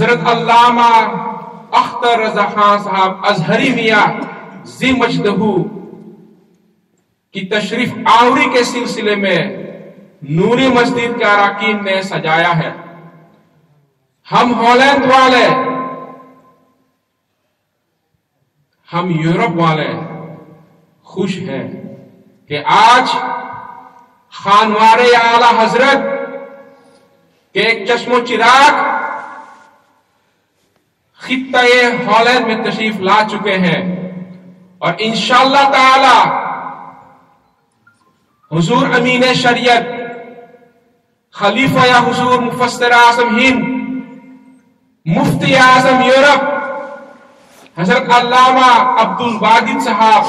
حضرت علامہ اختر رضا خان صاحب ازہری میاں ذی مجدہ کی تشریف آوری کے سلسلے میں نوری مسجد کے اراکین نے سجایا ہے. ہم ہالینڈ والے، ہم یورپ والے خوش ہیں کہ آج خانوار اعلی حضرت کے ایک چشم و چراغ خطہ ہالینڈ میں تشریف لا چکے ہیں، اور انشاءاللہ تعالی حضور امین شریعت خلیفہ یا حضور مفسر اعظم ہند مفتی اعظم یورپ حضرت علامہ عبد الواجد صاحب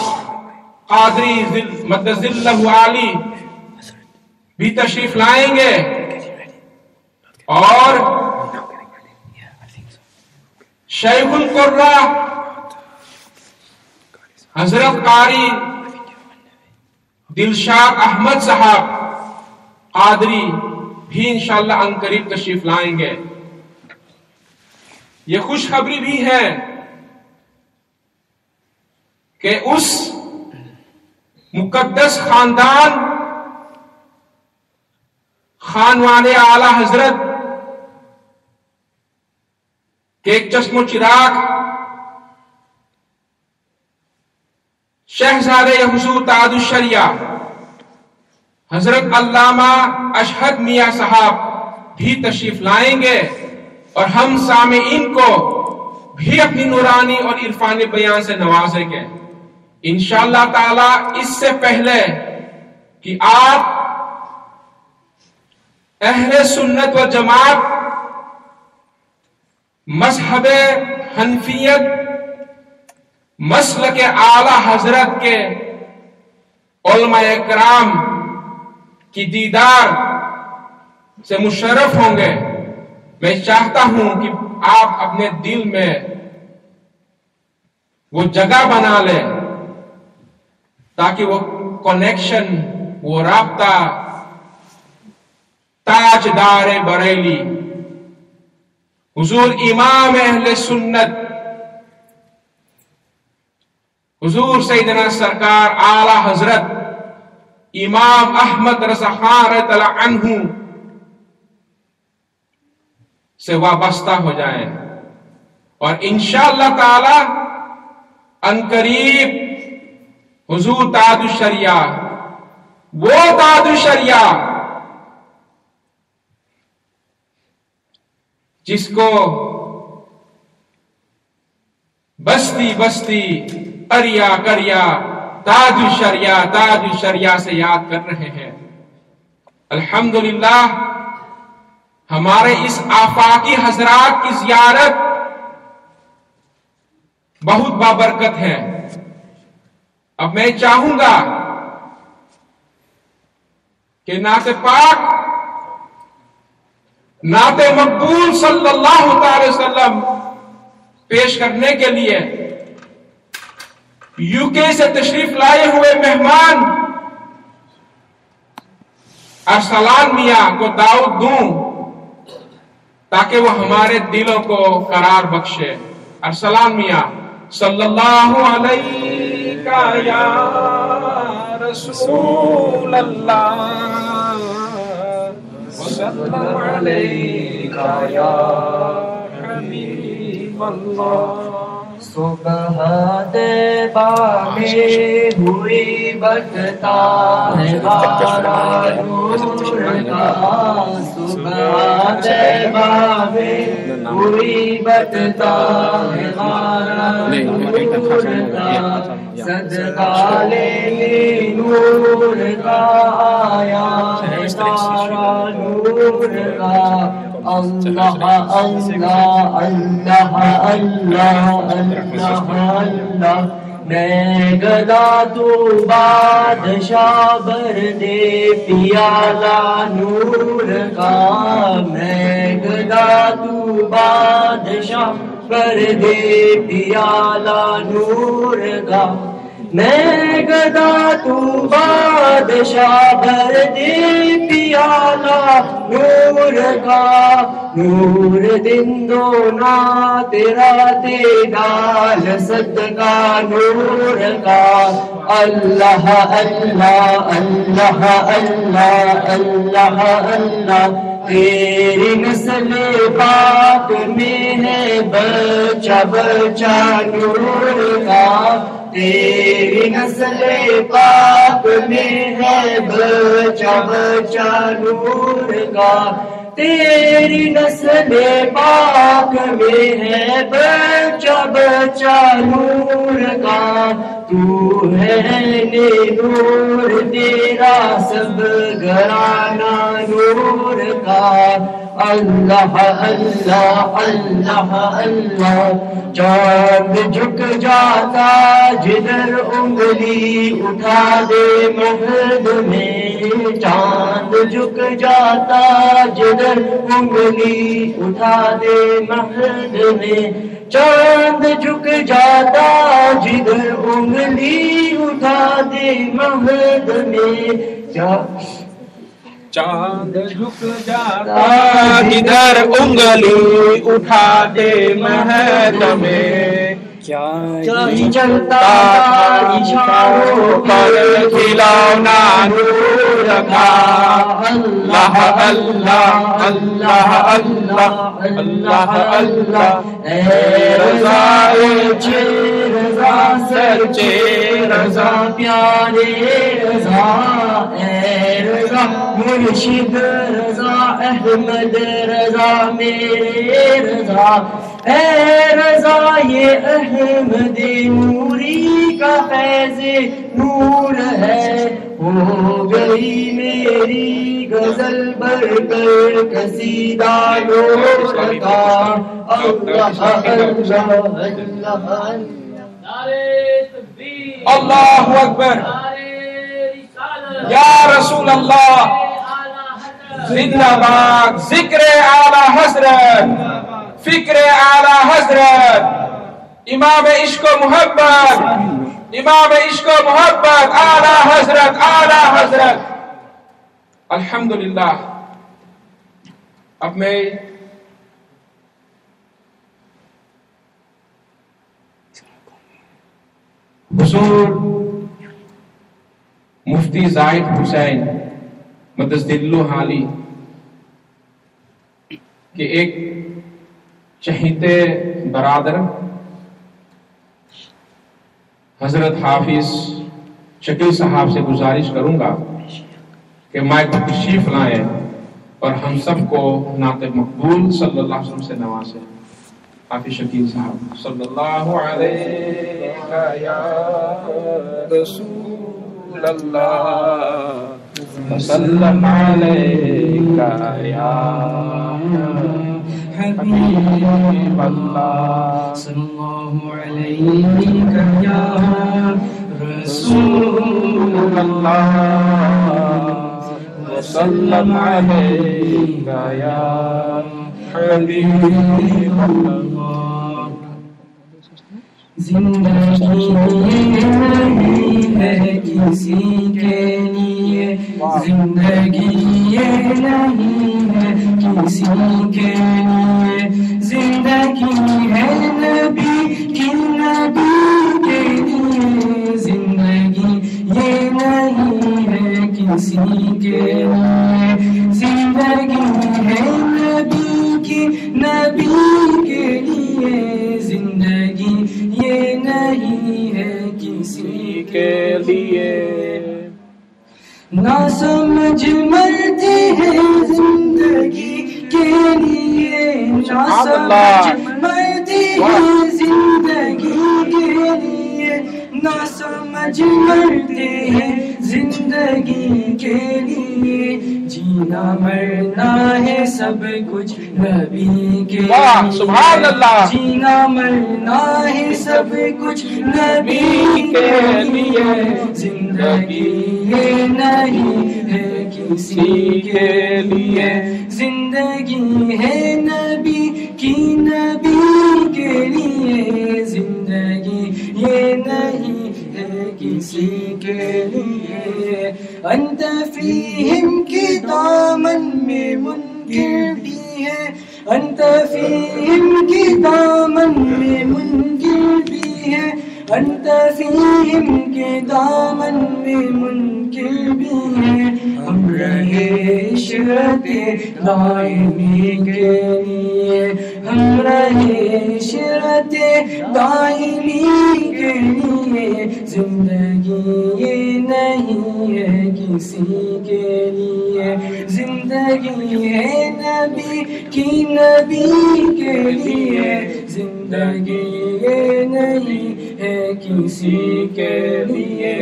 قادری مدظ اللہ علی بھی تشریف لائیں گے، اور شیخ القرہ حضرت قاری دلشاد احمد صاحب قادری بھی انشاءاللہ عنقریب تشریف لائیں گے. یہ خوشخبری بھی ہے کہ اس مقدس خاندان خانوان اعلی حضرت کے ایک چشم و چراغ شہزادے حضور تاج الشریعہ حضرت علامہ اشہد میاں صاحب بھی تشریف لائیں گے، اور ہم سامعین کو بھی اپنی نورانی اور عرفانی بیان سے نوازیں گے انشاءاللہ تعالی. اس سے پہلے کہ آپ اہل سنت و جماعت مذہب حنفیت مسلک اعلی حضرت کے علماء کرام کی دیدار سے مشرف ہوں گے، میں چاہتا ہوں کہ آپ اپنے دل میں وہ جگہ بنا لیں تاکہ وہ کنیکشن، وہ رابطہ تاجدار بریلی حضور امام اہل سنت حضور سیدنا سرکار اعلی حضرت امام احمد رضا خان رضی اللہ عنہ سے وابستہ ہو جائیں، اور انشاءاللہ تعالی عنقریب حضور تاج الشریعہ، وہ تاج الشریعہ جس کو بستی بستی کریا کریا تاج الشریعہ سے یاد کر رہے ہیں. الحمدللہ ہمارے اس آفاقی حضرات کی زیارت بہت بابرکت ہے. اب میں چاہوں گا کہ نعت پاک، نعت مقبول صلی اللہ تعالی وسلم پیش کرنے کے لیے یو کے سے تشریف لائے ہوئے مہمان ارسلان میاں کو دعوت دوں تاکہ وہ ہمارے دلوں کو قرار بخشے. ارسلان میاں صلی اللہ علیہ یا رسول اللہ وسلم علیہ یا حبیب اللہ. صبح دیبا میں ہوئی بٹتا ہے ہمارا نور کا، صبح دیبا میں ہوئی بٹتا ہے ہمارا نور کا، صدقہ لے نور کا آیا ہے سارا نور کا. اللہ اللہ اللہ اللہ اللہ اللہ، میں گدا تو بادشاہ بر دے پیالہ نور کا، میں گدا تو بادشاہ بر دے پیالہ نور کا. میں گدا تو بادشاہ بھر دے پیالہ نور کا نور دن دونا تیرا دیدار صدقہ نور کا اللہ اللہ اللہ اللہ اللہ اللہ تیری نسل پاک میں ہے بچہ بچہ نور کا تیری نسل پاک میں ہے بچہ بچہ نور کا تیری نسل پاک میں ہے بچہ بچہ نور کا تو ہے نور تیرا سب گھرانہ نور کا اللہ اللہ اللہ اللہ چاند جھک جاتا جدھر انگلی اٹھا دے مہد میں چاند جھک جاتا جدھر انگلی اٹھا دے مہد میں چاند جھک جاتا جدھر انگلی اٹھا دے مہد میں چاند جھک جاتا جدھر انگلی اٹھا دے مہد میں کیا چلتا اشاروں پر کھلونا نور کا اللہ اللہ اللہ اللہ اللہ اللہ اے رضا رضا سرچے رضا پیارے رضا اے رضا مرشد رضا احمد رضا میرے رضا اے رضا یہ احمد نوری کا فیض نور ہے ہو گئی میری غزل بر کر قصیدہ نور کا اللہ اللہ اللہ اکبر یا رسول اللہ زندہ باد ذکر اعلی حضرت فکر اعلی حضرت امام عشق و محبت امام عشق و محبت اعلی حضرت اعلی حضرت الحمدللہ اب میں حضور مفتی زاہد حسین مدثر حالی کہ ایک چہیتے برادر حضرت حافظ شکیل صاحب سے گزارش کروں گا کہ مائک پر تشریف لائیں اور ہم سب کو نعت مقبول صلی اللہ علیہ وسلم سے نوازیں. حافظ شکیل صاحب صلی اللہ علیہ یا رسول اللہ وسلم علیکہ یا حبیب اللہ صلی اللہ علیہ یا رسول اللہ وسلم علیکہ یا حبیب اللہ. زندگی نہیں ہے کسی کے لیے زندگی نہیں ہے کسی کے لیے زندگی ہے نبی کے لیے زندگی یہ نہیں ہے کسی کے لیے زندگی ہے نبی کے لیے زندگی یہ نہیں ہے کسی کے لیے. نہ سمجھ مرتے ہیں زندگی کے لیے نہ سمجھ مرتے ہیں زندگی کے لیے نہ سمجھ مرتے ہیں زندگی کے لیے. جینا مرنا ہے سب کچھ نبی کے لیے سبحان اللہ. جینا مرنا ہے سب کچھ نبی کے لیے زندگی یہ نہیں ہے کسی کے لیے زندگی ہے نبی کے لیے زندگی یہ نہیں ہے انت فیہم کے دامن میں منکر بھی ہے، انت فیہم کے دامن میں منکر بھی ہے، انت فیہم کے دامن میں منکر بھی ہے، ہم رہے عشرت دائمی کے لیے، ہم رہے عشرت دائمی کے لیے، زندگی یہ نہیں ہے کسی کے لیے، زندگی ہے نبی کی نبی کے لیے، زندگی یہ نہیں ہے کسی کے لیے،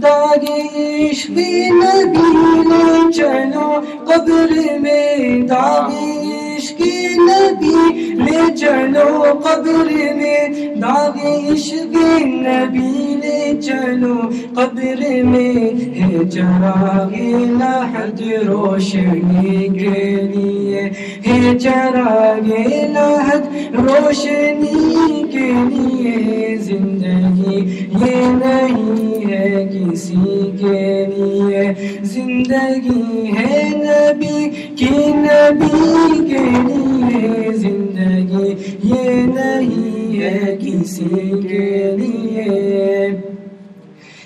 داغ عشق نبی لے چلو قبر میں، داغ عشق نبی لے چلو قبر میں، داغ عشق نبی لے چلو قبر میں، ہے چراغ لحد روشنی کے لیے، ہے چراغ لحد روشنی کے لیے، زندگی یہ نہیں ہے کسی کے لیے، زندگی ہے نبی کی نبی کے لیے، زندگی یہ نہیں ہے کسی کے لیے،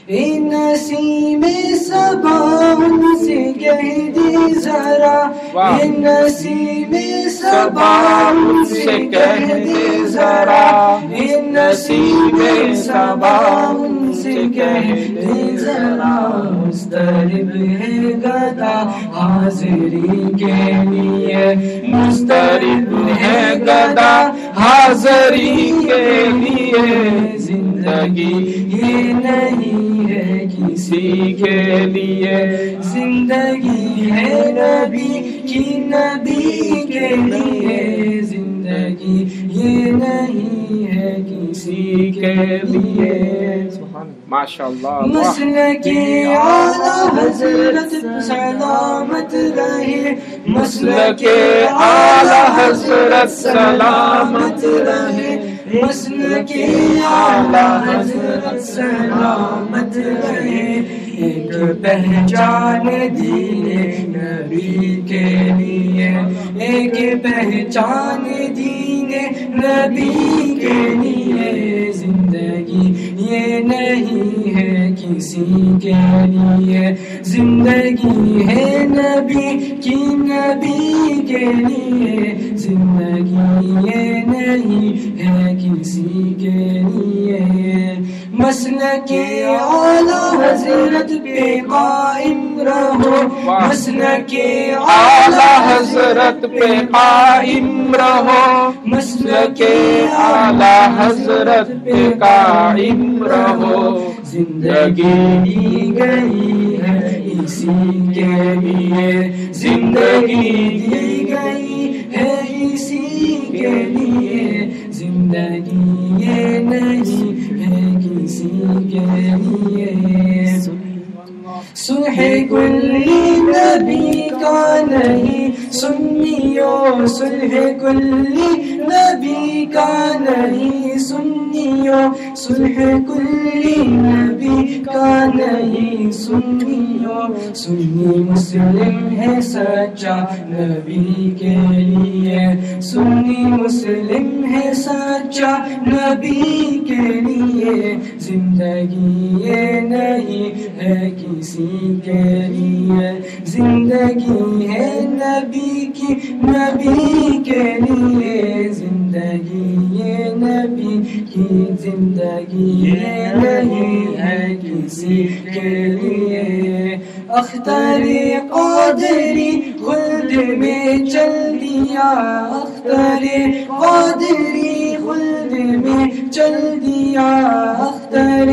اے نسیم صبا ان سے کہہ دے ذرا، اے نسیم صبا ان سے کہہ دے ذرا، اے نسیم صبا ان سے کہہ دے ذرا، مضطرب ہے گدا حاضری کے لیے، مضطرب ہے گدا حاضری کے لیے، زندگی یہ نہیں ہے کسی کے لیے، زندگی ہے نبی کی نبی کے لیے، زندگی یہ نہیں ہے کسی کے لیے، ماشاءاللہ، مسلک اعلیٰ حضرت سلامت رہے، مسلک اعلیٰ حضرت سلامت رہے، مسلک اعلیٰ حضرت سلامت رہے، ایک پہچان دین نبی کے لیے، ایک پہچان دین نبی کے لیے، زندگی یہ نہیں ہے کسی کے لیے، زندگی ہے نبی کی نبی کے لیے، زندگی یہ نہیں ہے کسی کے لیے، مسلک اعلیٰ حضرت پہ قائم رہو، مسلک اعلیٰ حضرت پہ قائم رہو، مسلک اعلیٰ حضرت پہ قائم رہو، زندگی دی گئی ہے اسی کے لیے، زندگی دی گئی ہے اسی کے لیے، زندگی یہ نہیں ہے کسی کے لیے، صلح کلی نبی کا نہیں سنیو، صلح کلی نبی کا نہیں سنیو، صلح کلی نبی کا نہیں سنیو، سنی مسلم ہے سچا نبی کے لیے، سنی مسلم ہے سچا نبی کے لیے، زندگی یہ نہیں ہے کسی کے لیے، زندگی ہے نبی کی نبی کے لیے، زندگی یہ نبی کی زندگی یہ نہیں ہے کسی کے لیے، اختر قادری خلد میں چل دیا، اختر قادری خلد میں چل دیا، اختر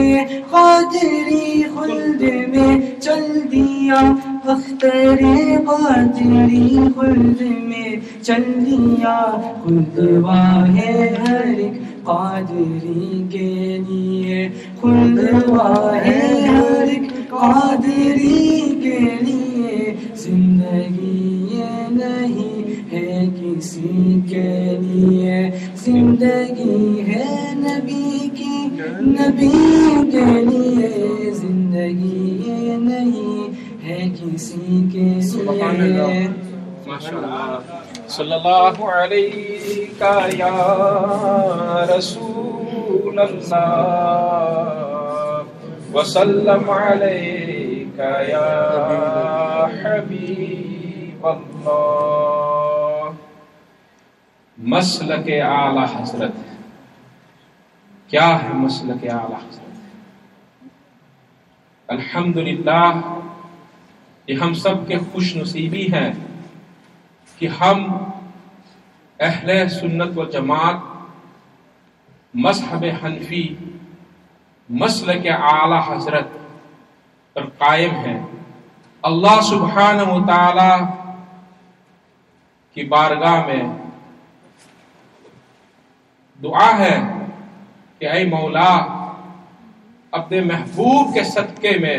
قادری خلد میں چل دیا، اختر قادری خلد میں چل دیا، خلد واہے ہر ایک قادری کے لیے، خلد واہے ہر ایک قادری کے لیے، زندگی یہ نہیں ہے کسی کے لیے، زندگی ہے نبی کی نبی کے لیے، زندگی یہ نہیں اسی کے لیے صلی اللہ علیہ یا رسول اللہ وسلم علیک یا حبیب اللہ۔ مسلک اعلی حضرت، کیا ہے مسلک اعلی حضرت؟ الحمدللہ یہ ہم سب کے خوش نصیبی ہے کہ ہم اہل سنت و جماعت مذہب حنفی مسلک اعلی حضرت پر قائم ہیں۔ اللہ سبحانہ و تعالی کی بارگاہ میں دعا ہے کہ اے مولا اپنے محبوب کے صدقے میں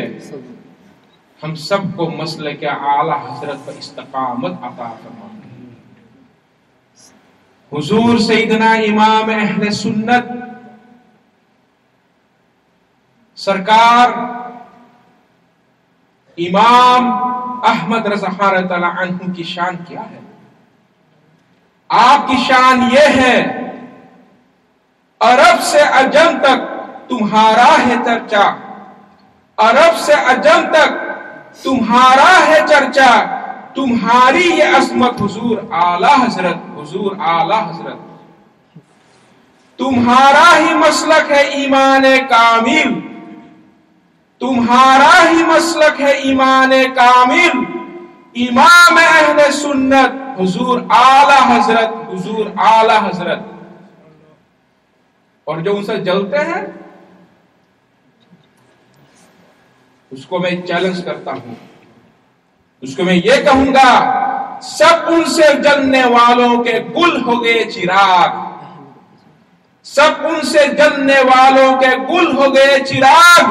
ہم سب کو مسلک اعلی حضرت پر استقامت عطا فرما۔ حضور سیدنا امام اہل سنت سرکار امام احمد رضا خان تعالی عنہ کی شان کیا ہے؟ آپ کی شان یہ ہے عرب سے عجم تک تمہارا ہے چرچا، عرب سے عجم تک تمہارا ہے چرچا، تمہاری یہ عظمت حضور اعلی حضرت، حضور اعلی حضرت۔ تمہارا ہی مسلک ہے ایمان کامل، تمہارا ہی مسلک ہے ایمان کامل، امام اہل سنت حضور اعلی حضرت، حضور اعلی حضرت۔ اور جو ان سے جلتے ہیں اس کو میں چیلنج کرتا ہوں، اس کو میں یہ کہوں گا سب ان سے جلنے والوں کے گل ہو گئے چراغ، سب ان سے جلنے والوں کے گل ہو گئے چراغ،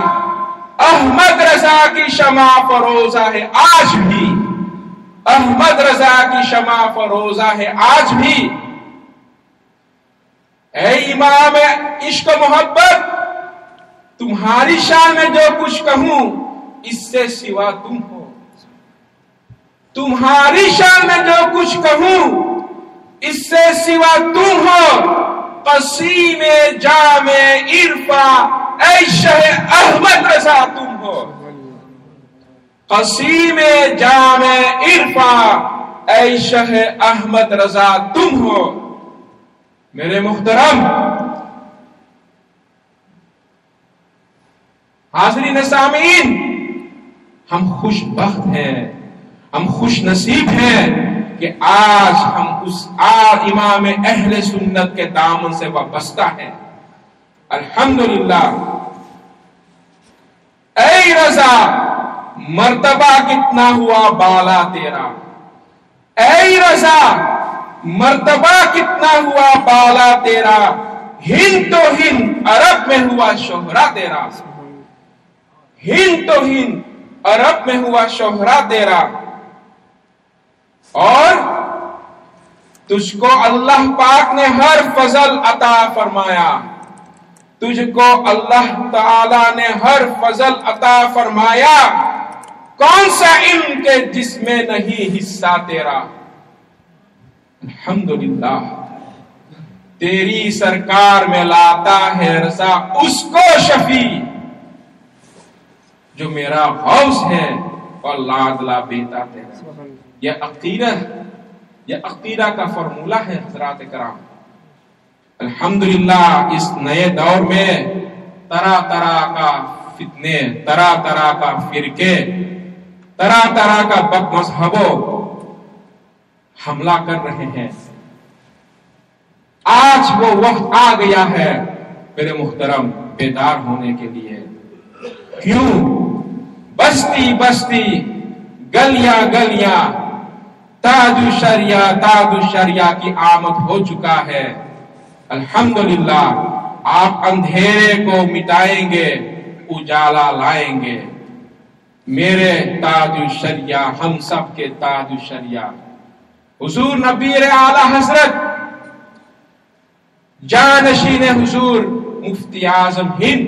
احمد رضا کی شمع فروزہ ہے آج بھی، احمد رضا کی شمع فروزہ ہے آج بھی۔ اے امام عشق و محبت، تمہاری شان میں جو کچھ کہوں اس سے سوا تم ہو، تمہاری شان میں جو کچھ کہوں اس سے سوا تم ہو، قسیم جام عرفاں اے شہ احمد رضا تم ہو، قسیم جام عرفاں اے شہ احمد رضا تم ہو۔ میرے محترم حاضرین سامعین، ہم خوش بخت ہیں، ہم خوش نصیب ہیں کہ آج ہم اس امام اہل سنت کے دامن سے وابستہ ہیں۔ الحمدللہ۔ اے رضا مرتبہ کتنا ہوا بالا تیرا، اے رضا مرتبہ کتنا ہوا بالا تیرا، ہند تو ہند عرب میں ہوا شہرا تیرا، ہند تو ہند عرب میں ہوا شہرا تیرا۔ اور تجھ کو اللہ پاک نے ہر فضل عطا فرمایا، تجھ کو اللہ تعالی نے ہر فضل عطا فرمایا، کون سا علم کے جس میں نہیں حصہ تیرا۔ الحمدللہ تیری سرکار میں لاتا ہے رضا اس کو شفیع جو میرا غوث ہے اور لاڈلا بیٹا تیرا۔ یہ عقیدہ کا فارمولہ ہے حضرات کرام۔ الحمدللہ اس نئے دور میں طرح طرح کا فتنے، طرح طرح کا فرقے، طرح طرح کا بد مذہبوں حملہ کر رہے ہیں۔ آج وہ وقت آ گیا ہے میرے محترم بیدار ہونے کے لیے۔ کیوں؟ بستی بستی گلیاں گلیاں تاج الشریعہ کی آمد ہو چکا ہے۔ الحمدللہ آپ اندھیرے کو مٹائیں گے، اجالا لائیں گے۔ میرے تاج الشریعہ، ہم سب کے تاج الشریعہ حضور نبی اعلی حضرت جانشین حضور مفتی اعظم ہند،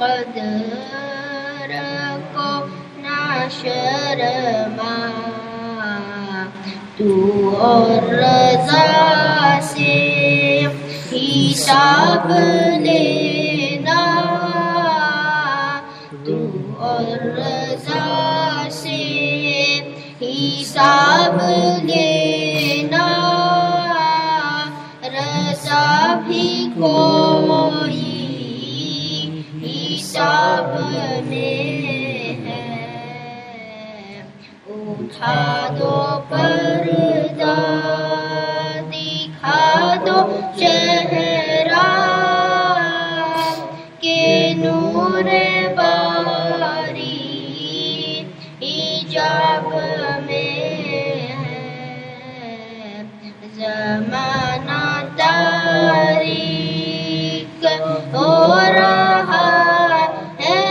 قدر کو نہ شرما تو اور رضا سے حساب لینا تو اور رضا سے حساب لینا رضا بھی کوئی حساب میں ہے اٹھا دو پردہ دکھا دو چہرہ کہ نور باری حجاب میں ہے زمانہ تاریک ہو رہا ہے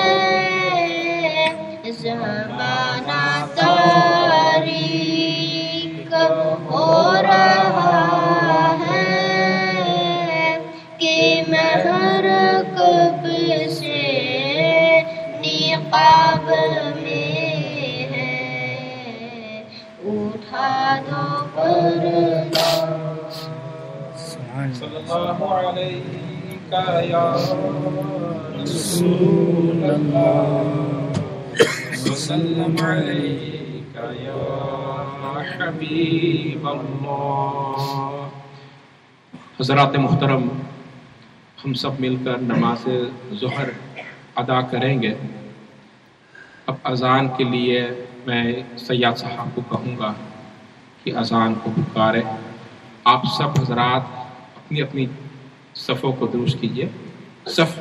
زمانہ تاریک ہو رہا ہے کہ مہر کب سے نقاب میں ہے اٹھا دو پردہ صلی اللہ علیہ یا رسول اللہ وسلم علیک یا حبیب اللہ. حضرات محترم، ہم سب مل کر نماز ظہر ادا کریں گے. اب اذان کے لیے میں سیاد صاحب کو کہوں گا کہ اذان کو پکارے. آپ سب حضرات اپنی اپنی صفوں کو درست کیجیے، صف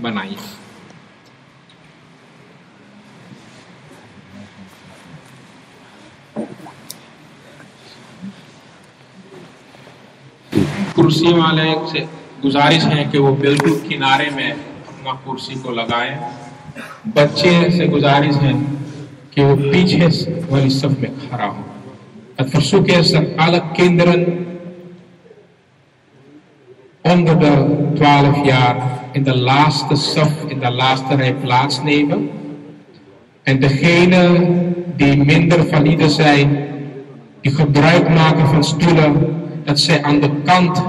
بنائیے. کرسی والے سے گزارش ہے کہ وہ بالکل کنارے میں اپنا کرسی کو لگائیں. بچے سے گزارش ہے کہ وہ پیچھے والی صف میں کھڑا ہو. Versuche es alle Kinderen onder de 12 jaar in de laatste saf, in de laatste rij plaatsnemen. En degenen die minder valide zijn, die gebruik maken van stoelen, dat zij aan de kant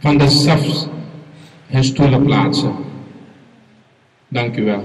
van de saf hun stoelen plaatsen. Dank u wel.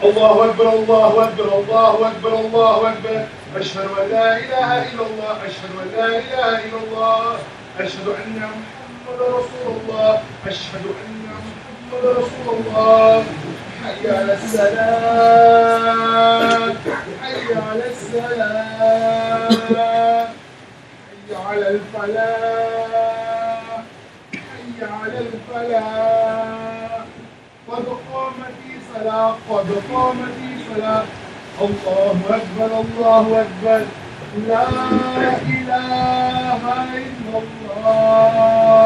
الله أكبر الله أكبر الله أكبر الله أكبر أشهد أن لا إله إلا الله أشهد أن لا إله إلا الله أشهد أن محمد رسول الله أشهد أن محمد رسول الله حي على السلام حي على السلام حي على الفلاح حي على الفلاح قد قامت الصلاة قد قامت الصلاة الله أكبر الله أكبر لا إله إلا الله.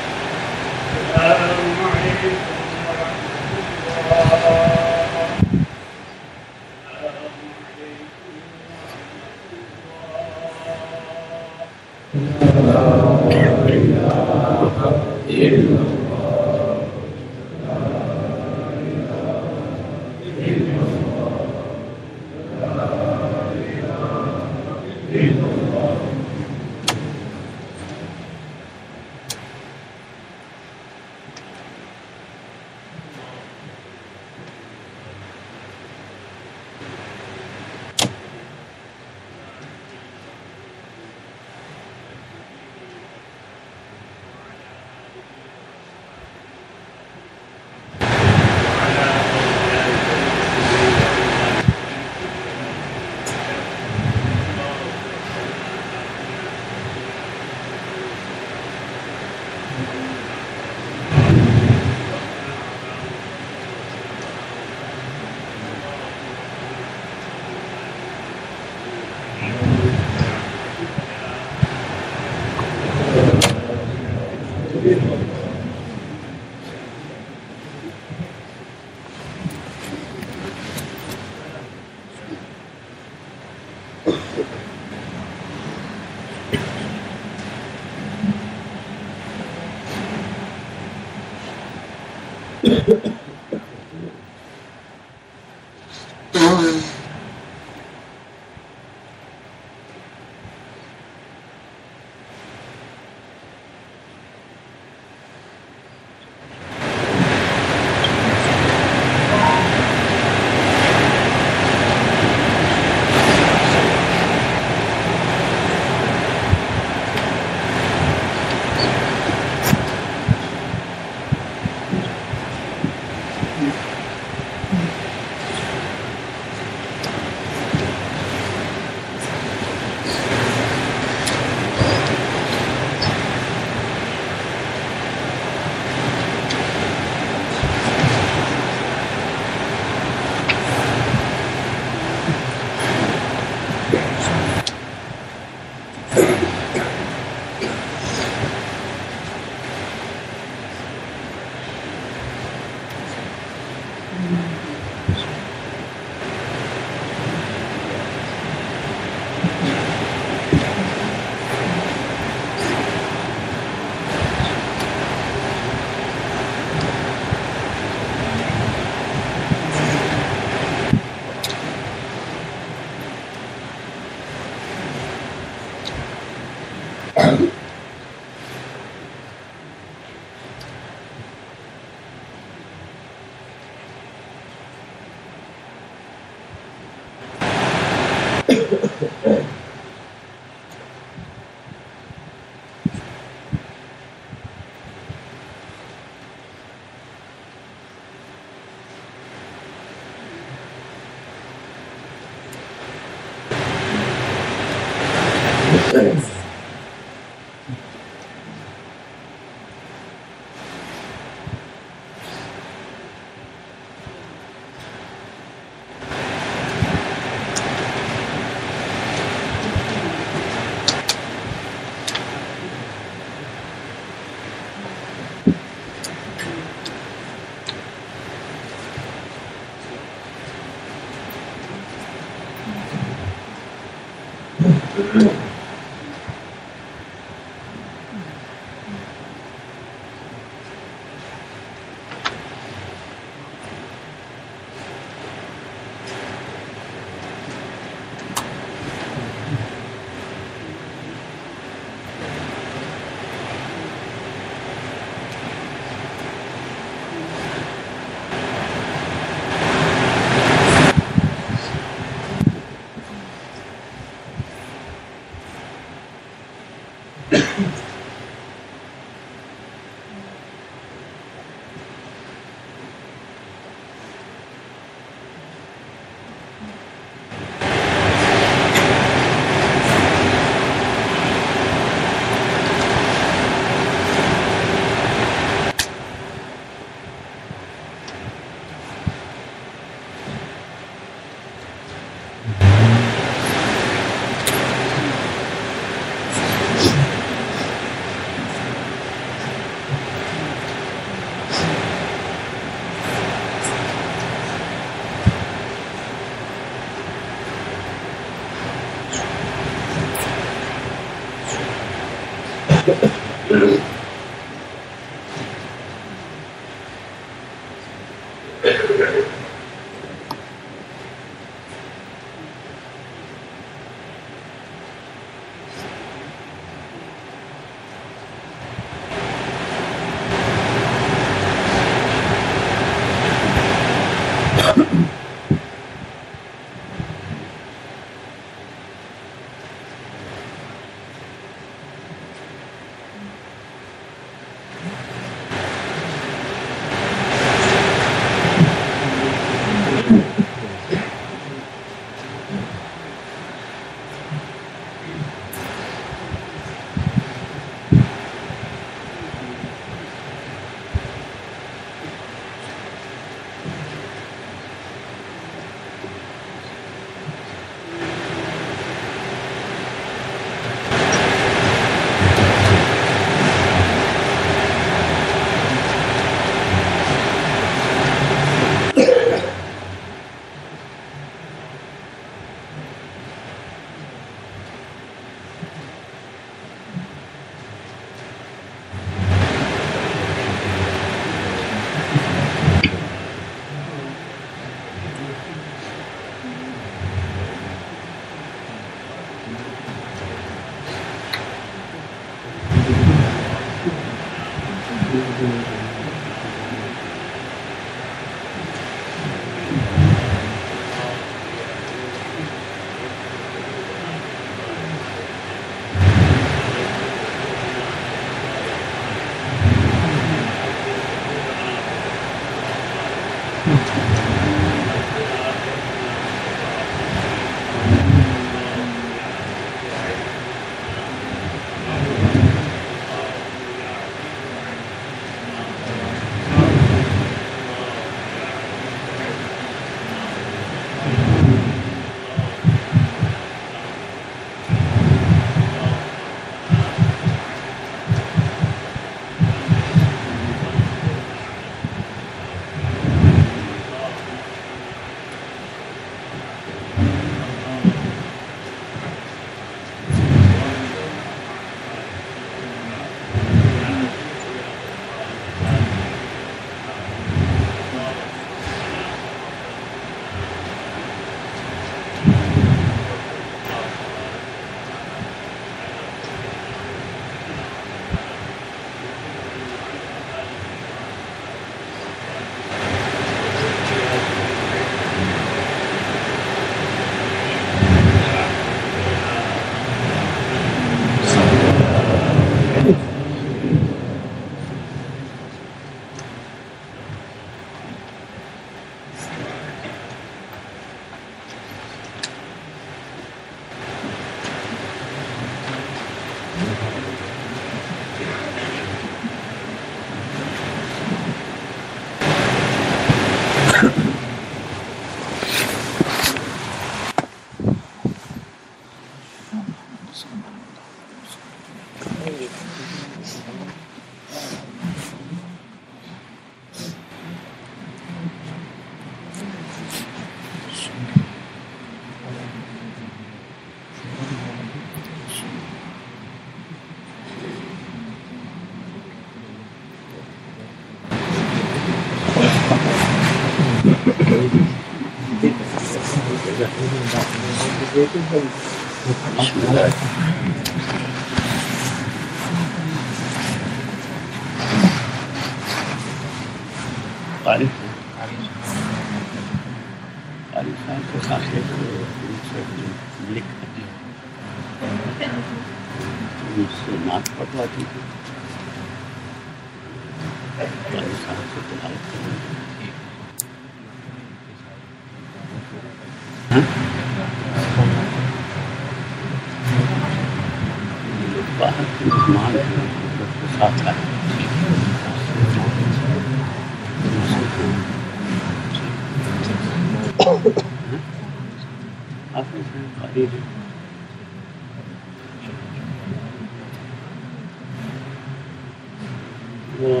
وہ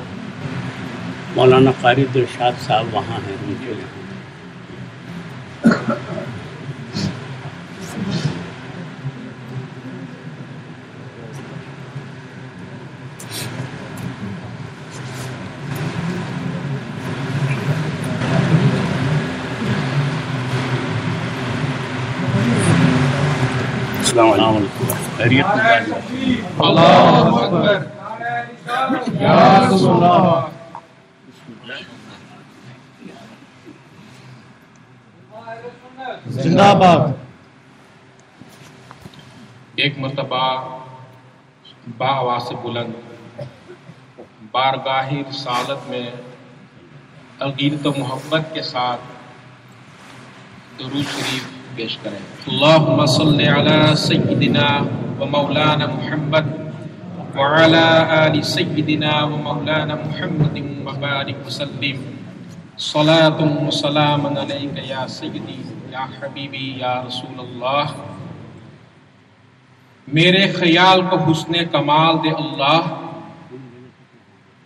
مولانا قاری دلشاد صاحب وہاں ہیں ان کے یہاں. السلام علیکم. خیریت اللہ اکبر یا رسول اللہ. زندہ باد. ایک مرتبہ بآواز بلند بارگاہ رسالت میں عقیدت و محبت کے ساتھ درود شریف پیش کریں. اللہم صلی علی سیدنا و مولانا محمد وعلی آل سیدنا و مولانا محمد وبارک وسلم. صلاۃ و سلام علیک یا سیدی یا حبیبی یا رسول اللہ. میرے خیال کو حسن کمال دے اللہ،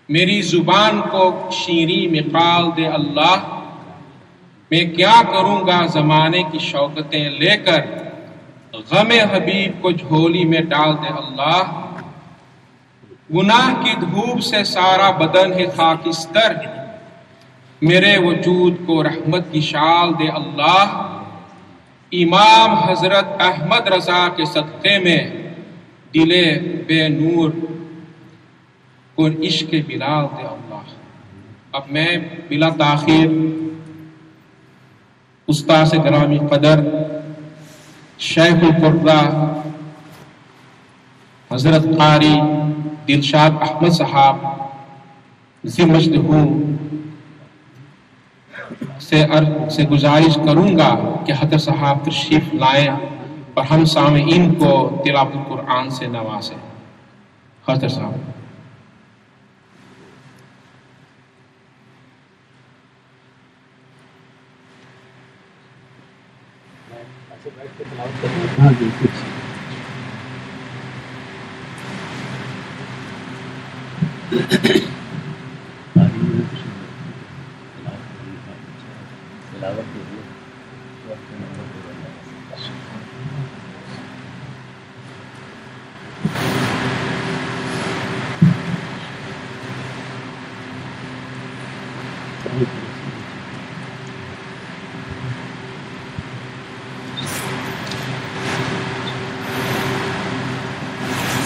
میری زبان کو شیریں مقال دے اللہ. میں کیا کروں گا زمانے کی شوکتیں لے کر، غم حبیب کو جھولی میں ڈال دے اللہ. گناہ کی دھوپ سے سارا بدن ہے خاکستر، میرے وجود کو رحمت کی شال دے اللہ. امام حضرت احمد رضا کے صدقے میں دل بے نور کو عشق بلال دے اللہ. اب میں بلا تاخیر استاد گرامی قدر شیخ القرہ حضرت قاری دلشاد احمد صاحب ذمشد ہوں سے گزارش کروں گا کہ حضرت صاحب تشریف لائیں اور ہم سامعین کو تلاوت القرآن سے نوازیں. حضرت صاحب.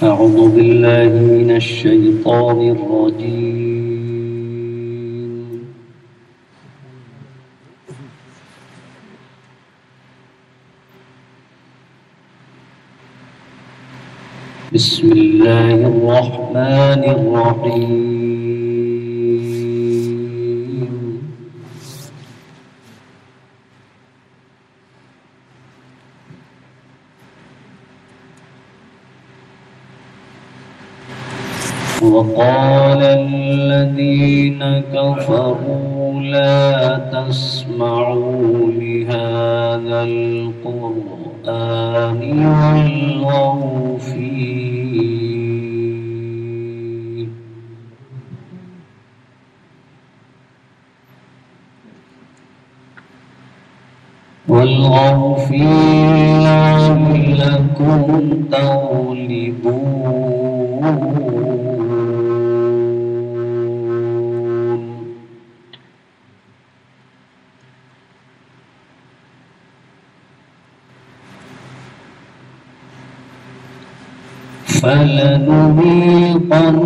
أعوذ بالله من الشيطان الرجيم. بسم الله الرحمن الرحيم. وقال الذين كفروا لا تسمعوا لهذا القرآن والغوا فيه لعلكم تغلبون. فلنذيقن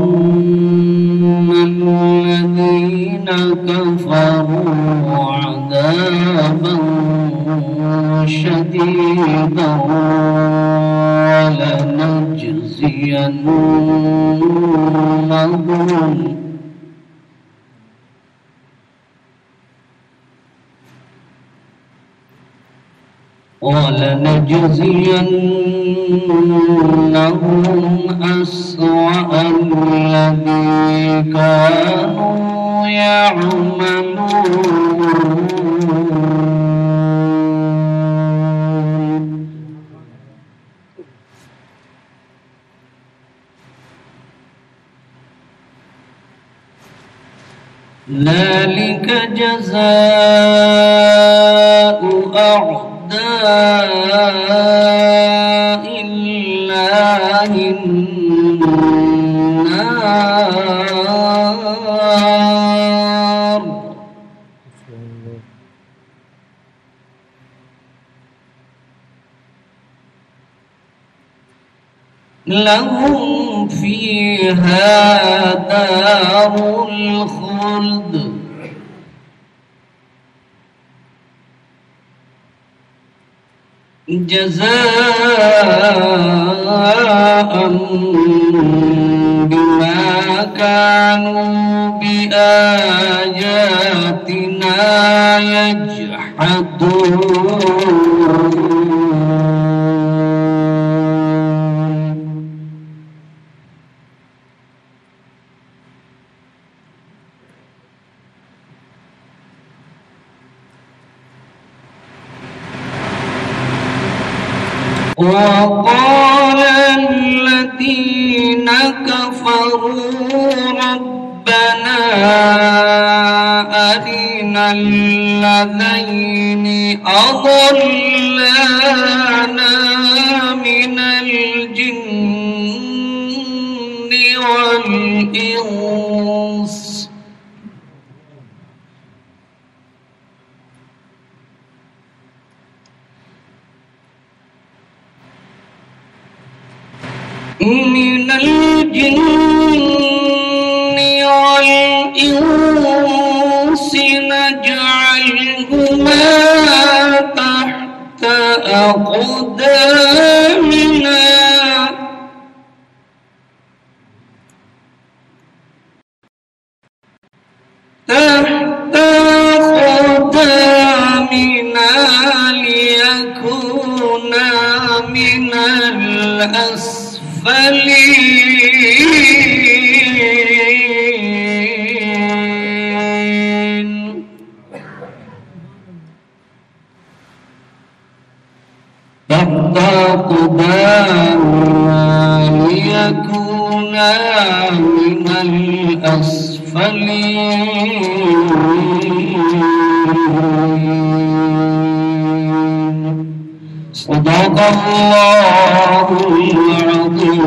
الذين كفروا عذابا شديدا ولنجزينهم أسوأ الذي كانوا يعملون ذلك جزاء أعداء الله النار لهم فيها دار الخلد جزاء بما كانوا بآياتنا يجحدون وقال الذين كفروا ربنا أرنا الذين أضلانا من الجن والإنس من الجن والإنس نجعلهما تحت أقدامنا ليكونا من الأسفلين تحت أقدامنا ليكونا من الأسفلين صدق الله العظيم.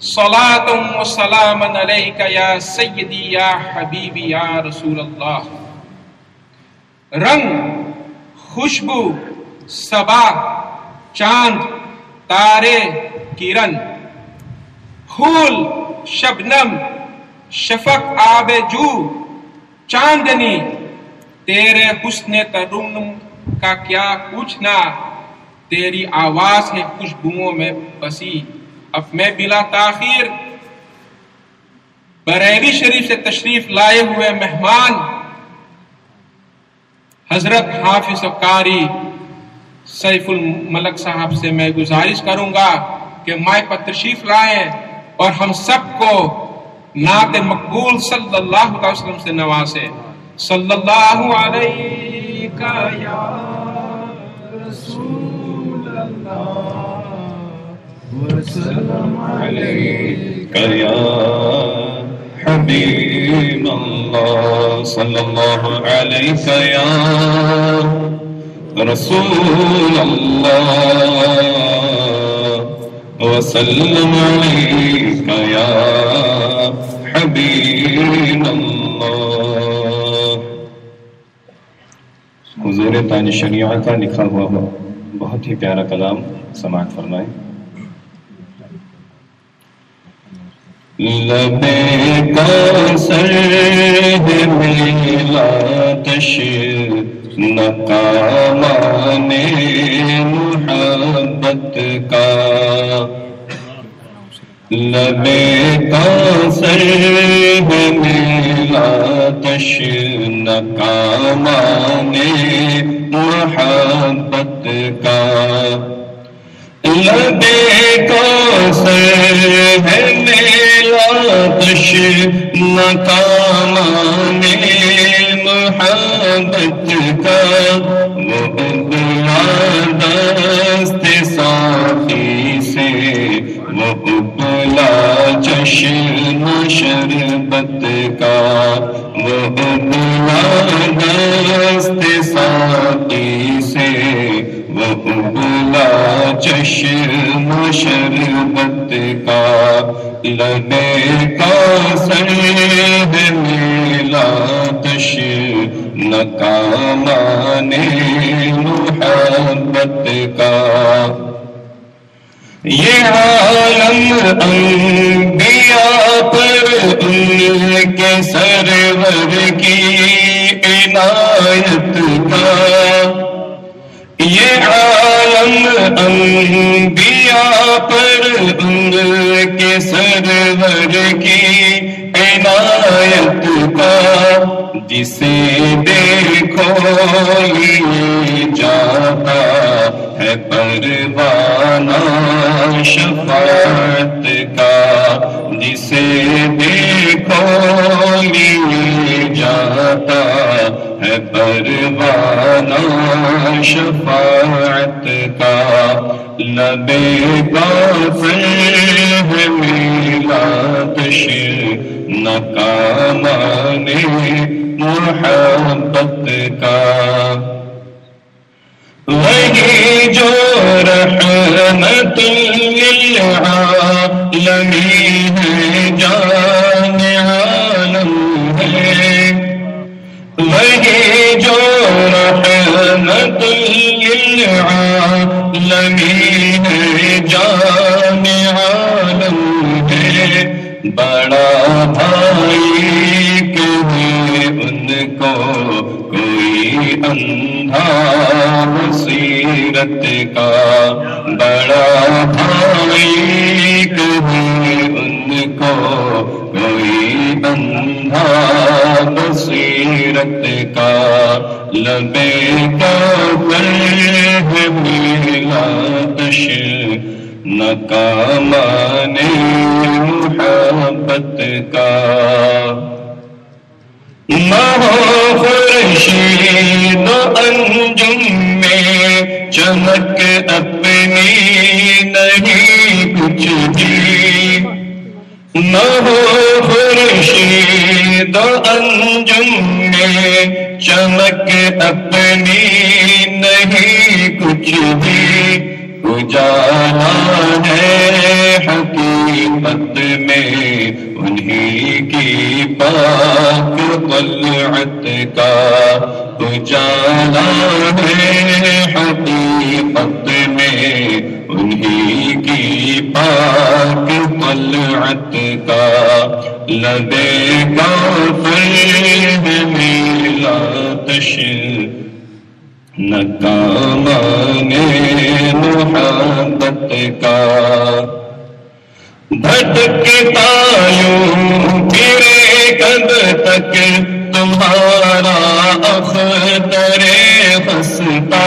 صلاۃ و سلام علیک یا سیدی یا حبیبی یا رسول اللہ۔ رنگ، خوشبو، صبا، چاند، تارے، کرن، پھول، شبنم، شفق، آب جو، چاندنی، تیرے حسن ترنم کا کیا پوچھنا، تیری آواز ہے خوشبوؤں میں بسی۔ اب میں بلا تاخیر بریلی شریف سے تشریف لائے ہوئے مہمان حضرت حافظ و قاری سیف الملک صاحب سے میں گزارش کروں گا کہ مائک پر تشریف لائیں اور ہم سب کو نعت مقبول صلی اللہ علیہ وسلم سے نوازے۔ صلی اللہ علیہ یا رسول اللہ وسلم علیک یا حبیب اللہ، صلی اللہ علیہ یا رسول اللہ وسلم علیک یا حبیب اللہ۔ حضور تاج شریعہ کا لکھا ہوا بہت ہی پیارا کلام سماعت فرمائیں۔ لبے کوثر ہے میلا تشنقا مان محبت کا، لبے کوثر ہے میلا تشنقا مان محبت کا، لبے کوثر ہے میلا تشنقا مان محبت کا، وہ ابلا دست ساقی سے، وہ ابلا چشم شربت کا، وہ ابلا دست ساقی سے، وہ ابلا چشم شربت کا، لبے کوثر ہے میلا تشنقا مان محبت کا۔ یہ عالم انبیاء پر ان کے سرور کی عنایت کا، یہ عالم انبیاء پر ان کے سرور کی عنایت کا، جسے دیکھو لیے جاتا ہے پروانہ شفاعت کا، جسے دیکھو لیے جاتا ہے پروانہ شفاعت کا، لبے کوثر ہے میلا تشنقا مان محبت کا، وہی جو رحمت للعالمین ہے، جان عالم ہے، وہی جو رحمت للعالمین ہے، جان عالم ہے، بڑا بھائی کہیں ان کو کوئی اندھا بصیرت کا، بڑا بھائی کہیں ان کو کوئی اندھا بصیرت کا، لبے کوثر ہے میلا تشنقا مان محبت کا، نہ ہو خورشید و انجم میں چمک اپنی نہیں کچھ بھی، نہ ہو خورشید و انجم میں چمک اپنی نہیں کچھ بھی، اجالا ہے حقیقت کا اجالا ہے، حقیقت میں انہی کی پاک طلعت کا لبے کافر میں لاتش ناکامان محبت کا بھٹکتا یوں پھرے کب تک تمہارا اختر خستہ،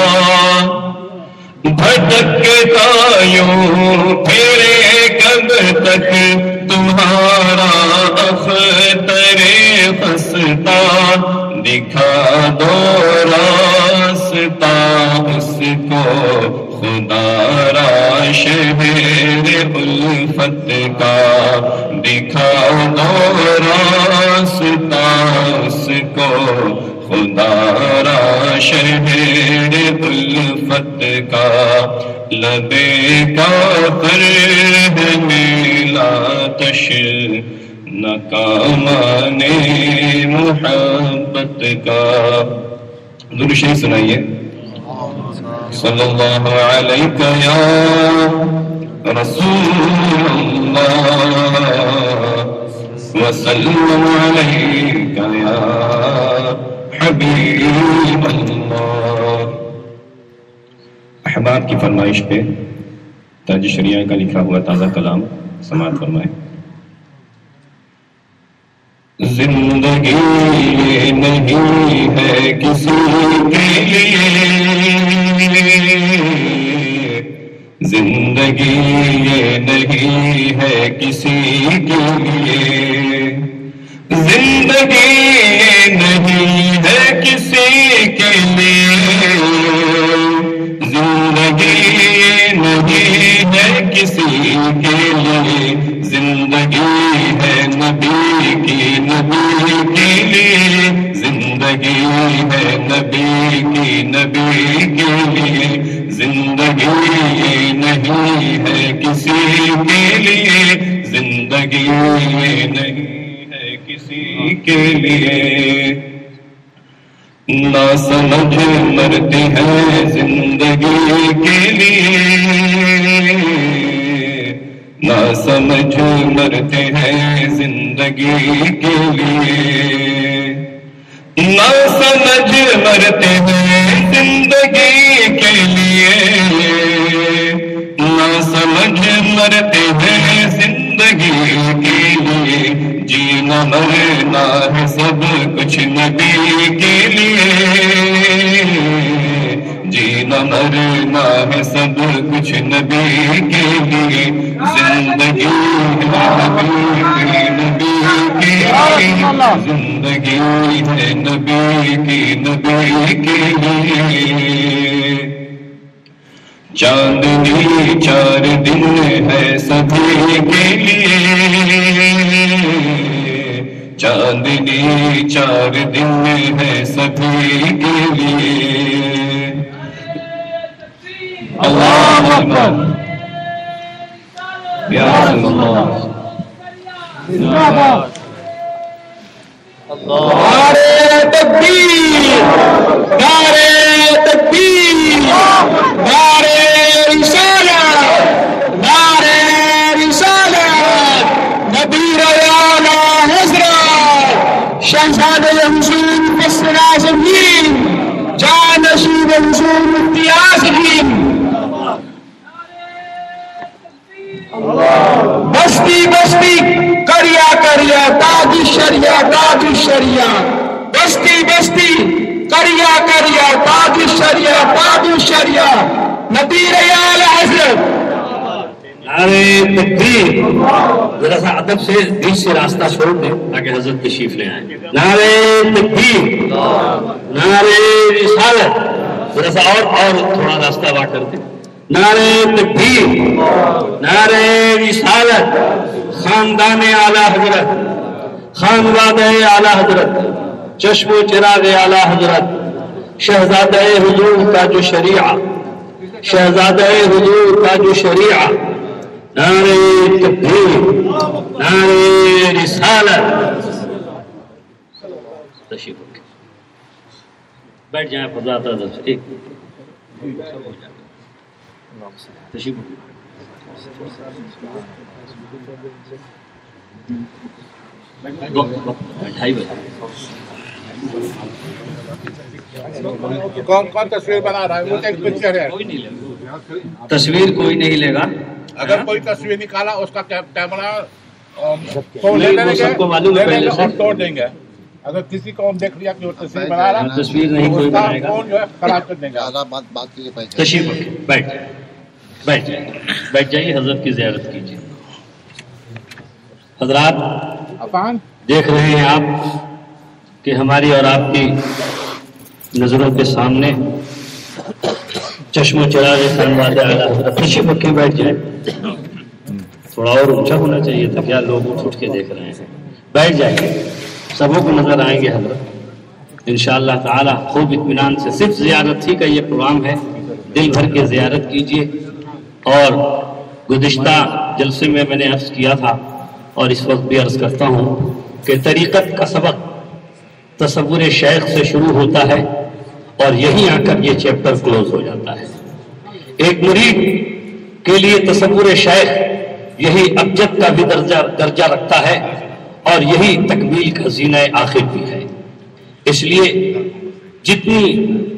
بھٹکتا یوں پھرے کب تک تمہارا اختر خستہ، دکھا دو راستہ اس کو خدا را شہر الفت کا، دکھا دو راستہ اس کو خدا را شہر الفت کا، لبے کافر میں لاتش ناکامان محبت کا۔ درود شریف سنائیے۔ صلی اللہ علیہ یا رسول اللہ وسلم علیہ یا حبیب اللہ۔ احباب کی فرمائش پہ تاج شریعہ کا لکھا ہوا تازہ کلام سماعت فرمائیں۔ زندگی یہ نہیں ہے کسی کے لیے، زندگی یہ نہیں ہے کسی کے لیے، زندگی یہ نہیں ہے کسی کے لیے، زندگی یہ نہیں ہے کسی کے لیے، زندگی ہے نبی کی نبی کے لیے، زندگی ہے نبی کی نبی کے لیے، زندگی یہ نہیں ہے کسی کے لیے، زندگی یہ نہیں ہے کسی کے لیے، نہ سمجھ مرتے ہیں زندگی کے لیے، نہ سمجھ مرتے ہیں زندگی کے لیے، نہ سمجھ مرتے ہیں زندگی کے لیے، نہ سمجھ مرتے ہیں زندگی کے لیے، جینا مرنا ہے سب کچھ نبی کے لیے، جینا مرنا ہے سب کچھ نبی کے لیے، زندگی ہے نبی کی نبی، زندگی ہے نبی کی نبی کے لیے، چاندنی 4 دن ہے سبھی کے لیے، چاندنی 4 دن ہے سبھی کے لیے، اللہ اکبر یا رسول اللہ، نعرے تکبیر، نعرے تکبیر، نعرے رسالت، نعرے رسالت، نبی اعلیٰ حضرت شہزادہ حضور فصل اعظمین جانشین حضور مفتی اعظمین، بستی بستی کریا کریا تاج الشریعہ، تاج الشریعہ، بستی بستی کریا کریا تاج الشریعہ، تاج الشریعہ، نبی اعلیٰ حضرت۔ نعرے تکبیر، ذرا سا ادب سے بیچ سے راستہ چھوڑ دیں تاکہ حضرت تشریف لے آئیں۔ نعرے تکبیر، نعرے رسالت، ذرا سا اور تھوڑا راستہ وا کر دیں۔ نعرے تکبیر، نعرے رسالت، خاندان اعلیٰ حضرت، خانوادہ اعلیٰ حضرت، چشم و چراغ اعلیٰ حضرت، شہزادہ حضور تاج الشریعہ، شہزادہ حضور تاج الشریعہ، نعرے تکبیر، نعرے رسالت۔ بیٹھ جائیں حضرات ایک تشریف ڈھائی بجے کون کون تصویر بنا رہا ہے؟ وہ ایک پکچر ہے، کوئی نہیں لے گا تصویر، کوئی نہیں لے گا. اگر کوئی تصویر نکالا اس کا کیمرہ وہ سب کو معلوم ہے پہلے سے. توڑ دیں گے. اگر کسی کو ہم دیکھ لیا کہ وہ تصویر بنا رہا ہے، تصویر نہیں کوئی بنائے گا. فون جو ہے خراب کر دیں گے. تشریف رکھیں، بیٹھ جائیے حضرت کی زیارت کیجیے. حضرات افان دیکھ رہے ہیں آپ کہ ہماری اور آپ کی نظروں کے سامنے چشم و چراغ سنواد اعلیٰ حضرت تشریف رکھیں. بیٹھ جائیں. تھوڑا اور اونچا ہونا چاہیے تھا، کیا لوگ اٹھ کے دیکھ رہے ہیں. بیٹھ جائیے، سبوں کو نظر آئیں گے حضرت انشاءاللہ تعالی. خوب اطمینان سے، صرف زیارت ہی کا یہ پروگرام ہے، دل بھر کے زیارت کیجیے. اور گزشتہ جلسے میں نے عرض کیا تھا اور اس وقت بھی عرض کرتا ہوں کہ طریقت کا سبق تصور شیخ سے شروع ہوتا ہے اور یہیں آ کر یہ چیپٹر کلوز ہو جاتا ہے. ایک مرید کے لیے تصور شیخ یہی ابجد کا بھی درجہ رکھتا ہے اور یہی تکمیل کا زینہ آخر بھی ہے. اس لیے جتنی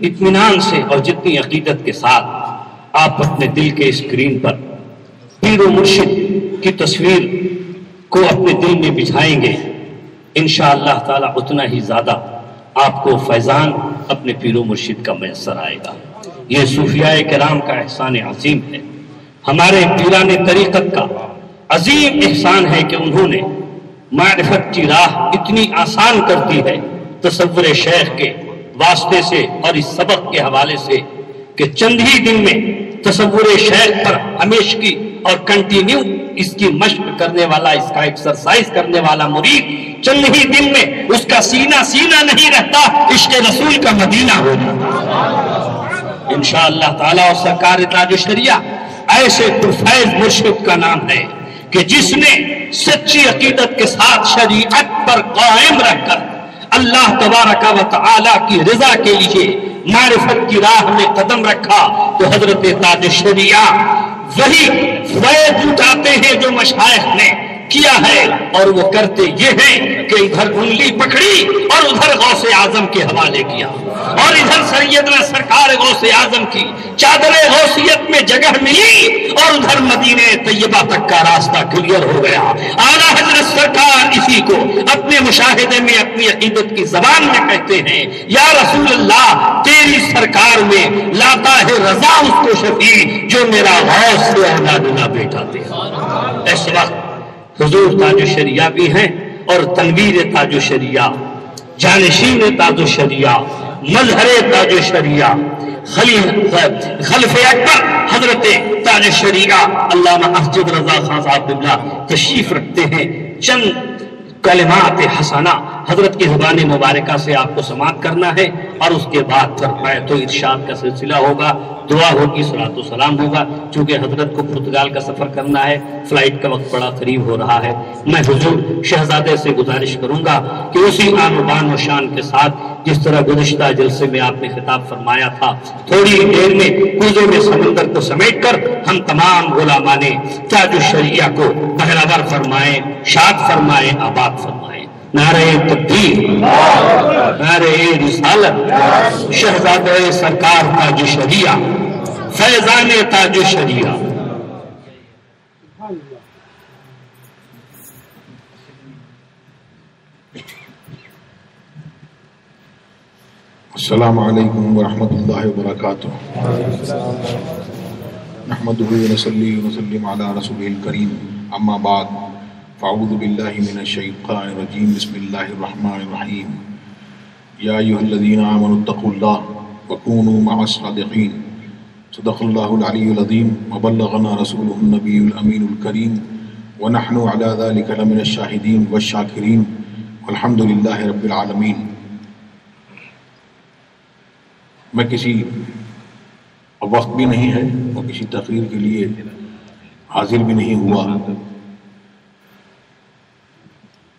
اطمینان سے اور جتنی عقیدت کے ساتھ آپ اپنے دل کے اسکرین پر پیر و مرشد کی تصویر کو اپنے دل میں بچھائیں گے انشاءاللہ تعالی اتنا ہی زیادہ آپ کو فیضان اپنے پیر و مرشد کا میسر آئے گا. یہ صوفیاء کرام کا احسان عظیم ہے. ہمارے پیران طریقت کا عظیم احسان ہے کہ انہوں نے معرفت کی راہ اتنی آسان کر دی ہے تصور شیخ کے واسطے سے اور اس سبق کے حوالے سے کہ چند ہی دن میں تصور شیخ پر ہمیشہ کی اور کنٹینیو اس کی مشق کرنے والا، اس کا ایکسرسائز کرنے والا مرید چند ہی دن میں اس کا سینہ نہیں رہتا، عشق رسول کا مدینہ ہو جاتا انشاءاللہ تعالی. اور سرکار تاج الشریعہ ایسے پرفیض مرشد کا نام ہے کہ جس نے سچی عقیدت کے ساتھ شریعت پر قائم رہ کر اللہ تبارک و تعالی کی رضا کے لیے معرفت کی راہ میں قدم رکھا تو حضرت تاج الشریعہ وہی فیض اٹھاتے ہیں جو مشائخ نے کیا ہے، اور وہ کرتے یہ ہیں کہ ادھر انگلی پکڑی اور ادھر غوث اعظم کے حوالے کیا اور ادھر سیدنا سرکار غوث اعظم کی چادر غوثیت میں جگہ ملی اور ادھر مدینہ طیبہ تک کا راستہ کلیئر ہو گیا. اعلیٰ حضرت سرکار اسی کو اپنے مشاہدے میں اپنی عقیدت کی زبان میں کہتے ہیں، یا رسول اللہ تیری سرکار میں لاتا ہے رضا اس کو شفیع جو میرا غوث سے اولادنا بیٹا تھے. اس وقت حضور تاج الشریعہ بھی ہیں اور تنویر تاج الشریعہ، جانشین تاج الشریعہ، مظہر تاج الشریعہ، خلف اکبر حضرت تاج الشریعہ علامہ افجد رضا خان صاحب قبلہ تشریف رکھتے ہیں. چند کلمات حسنہ حضرت کی زبان مبارکہ سے آپ کو سماعت کرنا ہے اور اس کے بعد پھر بیعت و ارشاد کا سلسلہ ہوگا، دعا ہوگی، صلاۃ و سلام ہوگا. چونکہ حضرت کو پرتگال کا سفر کرنا ہے، فلائٹ کا وقت بڑا قریب ہو رہا ہے. میں حضور شہزادے سے گزارش کروں گا کہ اسی آن و بان و شان کے ساتھ جس طرح گزشتہ جلسے میں آپ نے خطاب فرمایا تھا، تھوڑی دیر میں کوزے میں سمندر کو سمیٹ کر ہم تمام غلامان تاج الشریعہ کو بہرور فرمائیں، شاد فرمائیں، آباد فرمائیں. نعرہ تکبیر، نعرہ رسالت، شہزادہ سرکار تاج الشریعہ، فیضان تاج الشریعہ. السلام علیکم ورحمۃ اللہ وبرکاتہ. نحمده ونصلي ونسلم على رسوله الكريم، اما بعد فاعوذ باللہ من الشیطان الرجیم. بسم اللہ الرحمن الرحیم. یا ایھا الذین آمنوا اتقوا اللہ وکونوا مع الصادقین. صدق اللہ العلی العظیم وبلغنا رسوله النبی الامین الکریم ونحن على ذلك لمن الشاہدین والشاکرین والحمد للہ رب العالمین. میں کسی وقت بھی نہیں ہے اور کسی تقریر کے لیے حاضر بھی نہیں ہوا.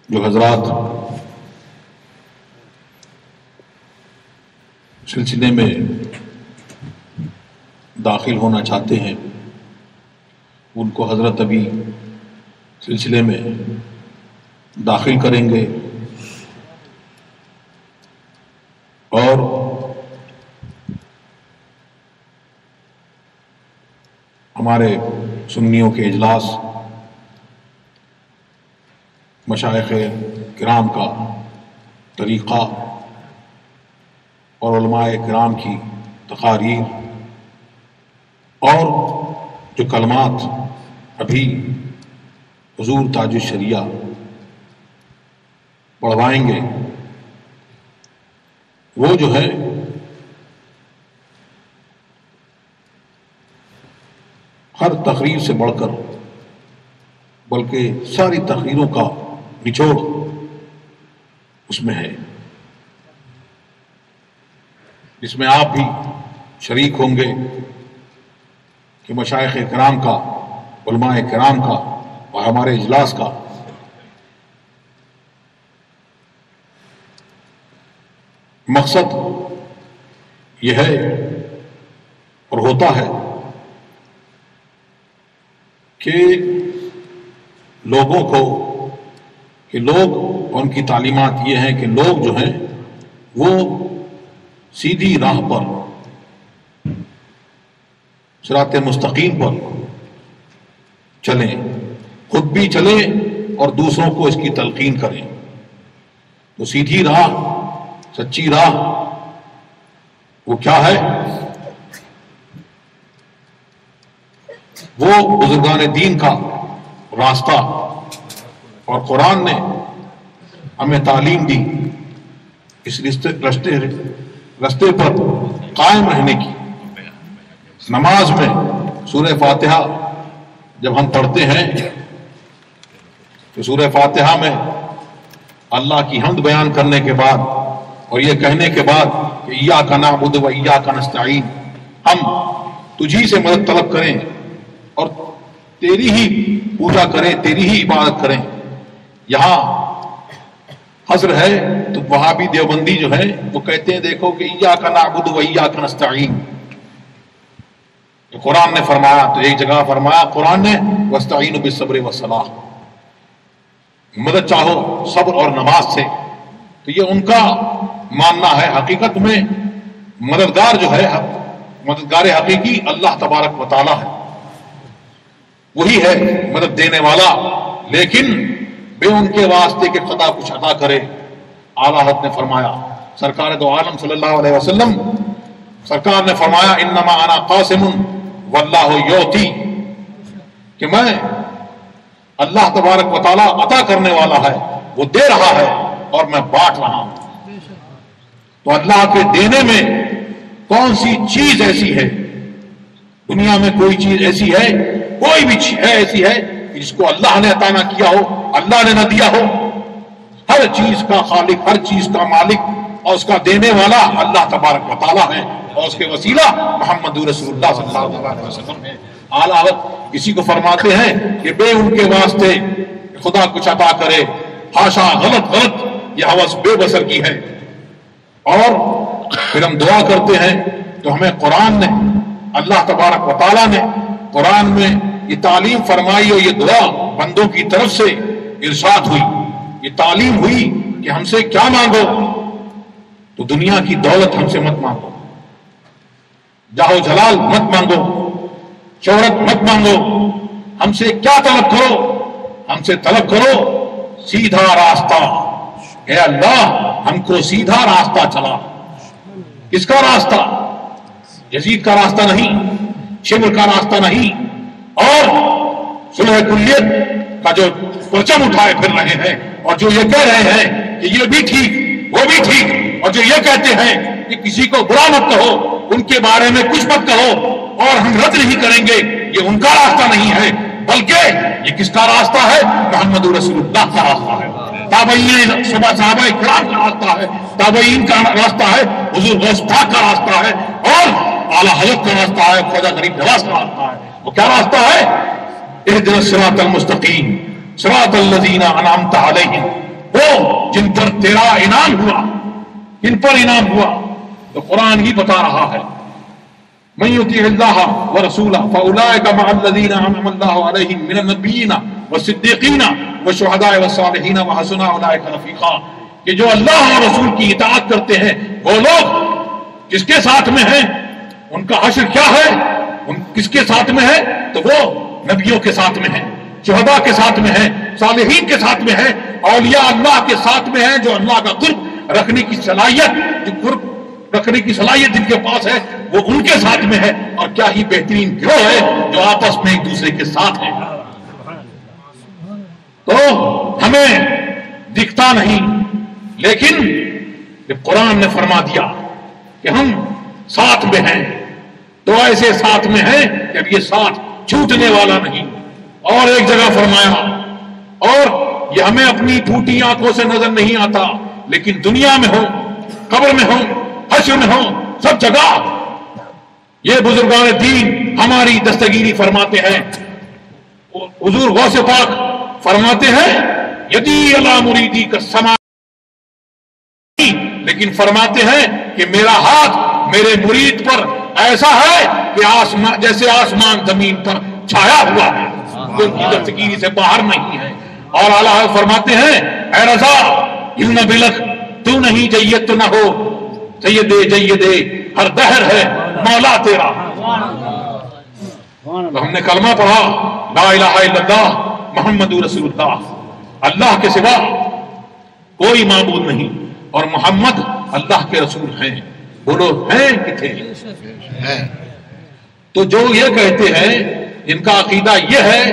جو حضرات سلسلے میں داخل ہونا چاہتے ہیں ان کو حضرت ابھی سلسلے میں داخل کریں گے، اور ہمارے سنیوں کے اجلاس مشائخ کرام کا طریقہ اور علماء کرام کی تقاریر اور جو کلمات ابھی حضور تاج الشریعہ پڑھوائیں گے وہ جو ہے ہر تقریر سے بڑھ کر بلکہ ساری تقریروں کا نچوڑ اس میں ہے، جس میں آپ بھی شریک ہوں گے کہ مشائخ کرام کا، علماء کرام کا اور ہمارے اجلاس کا مقصد یہ ہے اور ہوتا ہے کہ لوگوں کو، کہ لوگ، ان کی تعلیمات یہ ہیں کہ لوگ جو ہیں وہ سیدھی راہ پر، صراط مستقیم پر چلیں، خود بھی چلیں اور دوسروں کو اس کی تلقین کریں۔ تو سیدھی راہ، سچی راہ وہ کیا ہے؟ وہ بزرگان دین کا راستہ، اور قرآن نے ہمیں تعلیم دی اس رستے پر قائم رہنے کی۔ نماز میں سورہ فاتحہ جب ہم پڑھتے ہیں تو سورہ فاتحہ میں اللہ کی حمد بیان کرنے کے بعد اور یہ کہنے کے بعد کہ ایاک نعبد و ایاک نستعین، ہم تجھی سے مدد طلب کریں اور تیری ہی پوجا کریں، تیری ہی عبادت کریں، یہاں حضر ہے تو وہابی دیوبندی جو ہے وہ کہتے ہیں دیکھو کہ ایاک نعبد و ایاک نستعین، قرآن نے فرمایا تو ایک جگہ فرمایا قرآن نے واستعینوا بالصبر والصلاۃ، مدد چاہو صبر اور نماز سے۔ تو یہ ان کا ماننا ہے، حقیقت میں مددگار جو ہے، مددگار حقیقی اللہ تبارک و تعالی ہے، وہی ہے مدد دینے والا، لیکن بے ان کے واسطے کہ خدا کچھ عطا کرے۔ اعلیٰ حضرت نے فرمایا، سرکار دو عالم صلی اللہ علیہ وسلم سرکار نے فرمایا انما انا قاسم واللہ یعطی، کہ میں، اللہ تبارک و تعالیٰ عطا کرنے والا ہے، وہ دے رہا ہے اور میں بانٹ رہا ہوں۔ تو اللہ کے دینے میں کون سی چیز ایسی ہے؟ دنیا میں کوئی چیز ایسی ہے، کوئی بھی چیز ایسی ہے جس کو اللہ نے عطا نہ کیا ہو، اللہ نے نہ دیا ہو؟ ہر چیز کا خالق، ہر چیز کا مالک اور اس کا دینے والا اللہ تبارک و تعالیٰ ہے، اور اس کے وسیلہ محمد رسول اللہ صلی اللہ علیہ وسلم ہے۔ اعلیٰ حضرت کسی کو فرماتے ہیں کہ بے ان کے واسطے خدا کچھ عطا کرے، حاشا، غلط یہ حوث بے بسر کی ہے۔ اور پھر ہم دعا کرتے ہیں تو ہمیں قرآن نے، اللہ تبارک و تعالیٰ نے قرآن میں یہ تعلیم فرمائی، اور یہ دعا بندوں کی طرف سے ارشاد ہوئی، یہ تعلیم ہوئی کہ ہم سے کیا مانگو؟ تو دنیا کی دولت ہم سے مت مانگو، جاہ و جلال مت مانگو، شہرت مت مانگو، ہم سے کیا طلب کرو؟ ہم سے طلب کرو سیدھا راستہ، اے اللہ ہم کو سیدھا راستہ چلا۔ کس کا راستہ؟ یزید کا راستہ نہیں، شبر کا راستہ نہیں، اور صلح کلیت کا جو پرچم اٹھائے پھر رہے ہیں، اور جو یہ کہہ رہے ہیں کہ یہ بھی ٹھیک وہ بھی ٹھیک، اور جو یہ کہتے ہیں کہ کسی کو برا مت کہو، ان کے بارے میں کچھ مت کہو اور ہم رد نہیں کریں گے، یہ ان کا راستہ نہیں ہے، بلکہ یہ کس کا راستہ ہے؟ محمد رسول اللہ کا راستہ ہے، تابعین صحابہ کرام کا راستہ ہے، تابعین کا راستہ ہے، حضور غوث پاک کا راستہ ہے، اور اعلیٰ حضرت کا راستہ ہے، خواجہ غریب نواز کا راستہ ہے۔ وہ کیا راستہ ہے؟ اہدنا الصراط المستقیم صراط الذین انعمت علیہم، وہ جن پر تیرا انعام ہوا، ان پر انعام ہوا، تو قرآن ہی بتا رہا ہے من یطیع اللہ ورسولہ فاولئک مع الذین انعم اللہ علیہم من النبیین والصدیقین والشہداء والصالحین وحسن اولئک رفیقا، کہ جو اللہ اور رسول کی اطاعت کرتے ہیں وہ لوگ کس کے ساتھ میں ہیں، ان کا حشر کیا ہے، ان کس کے ساتھ میں ہے، تو وہ نبیوں کے ساتھ میں ہیں، شہداء کے ساتھ میں ہیں، صالحین کے ساتھ میں ہیں، اولیاء اللہ کے ساتھ میں ہیں، جو اللہ کا قرب رکھنے کی صلاحیت، جو قرب رکھنے کی صلاحیت جن کے پاس ہے وہ ان کے ساتھ میں ہے۔ اور کیا ہی بہترین گروہ ہے جو آپس میں ایک دوسرے کے ساتھ ہے۔ تو ہمیں دکھتا نہیں، لیکن جب قرآن نے فرما دیا کہ ہم ساتھ میں ہیں تو ایسے ساتھ میں ہیں کہ اب یہ ساتھ چھوٹنے والا نہیں۔ اور ایک جگہ فرمایا، اور یہ ہمیں اپنی ٹوٹی آنکھوں سے نظر نہیں آتا، لیکن دنیا میں ہو، قبر میں ہو، حشر میں ہو، سب جگہ یہ بزرگان دین ہماری دستگیری فرماتے ہیں۔ حضور غوث پاک فرماتے ہیں یدی علی مریدی کا سما، لیکن فرماتے ہیں کہ میرا ہاتھ میرے مرید پر ایسا ہے کہ آسمان جیسے آسمان زمین پر چھایا ہوا ہے، ان کی دستگیری سے باہر نہیں ہے۔ اور اعلیٰ فرماتے ہیں اے رضا علم بلک، تو نہیں جیت تو نہ ہو، سید ہر دہر ہے مولا تیرا۔ تو ہم نے کلمہ پڑھا لا الہ الا اللہ محمد رسول اللہ، اللہ کے سوا کوئی معبود نہیں اور محمد اللہ کے رسول ہیں۔ بولو ہیں کہ تھے؟ ہیں۔ تو جو یہ کہتے ہیں ان کا عقیدہ یہ ہے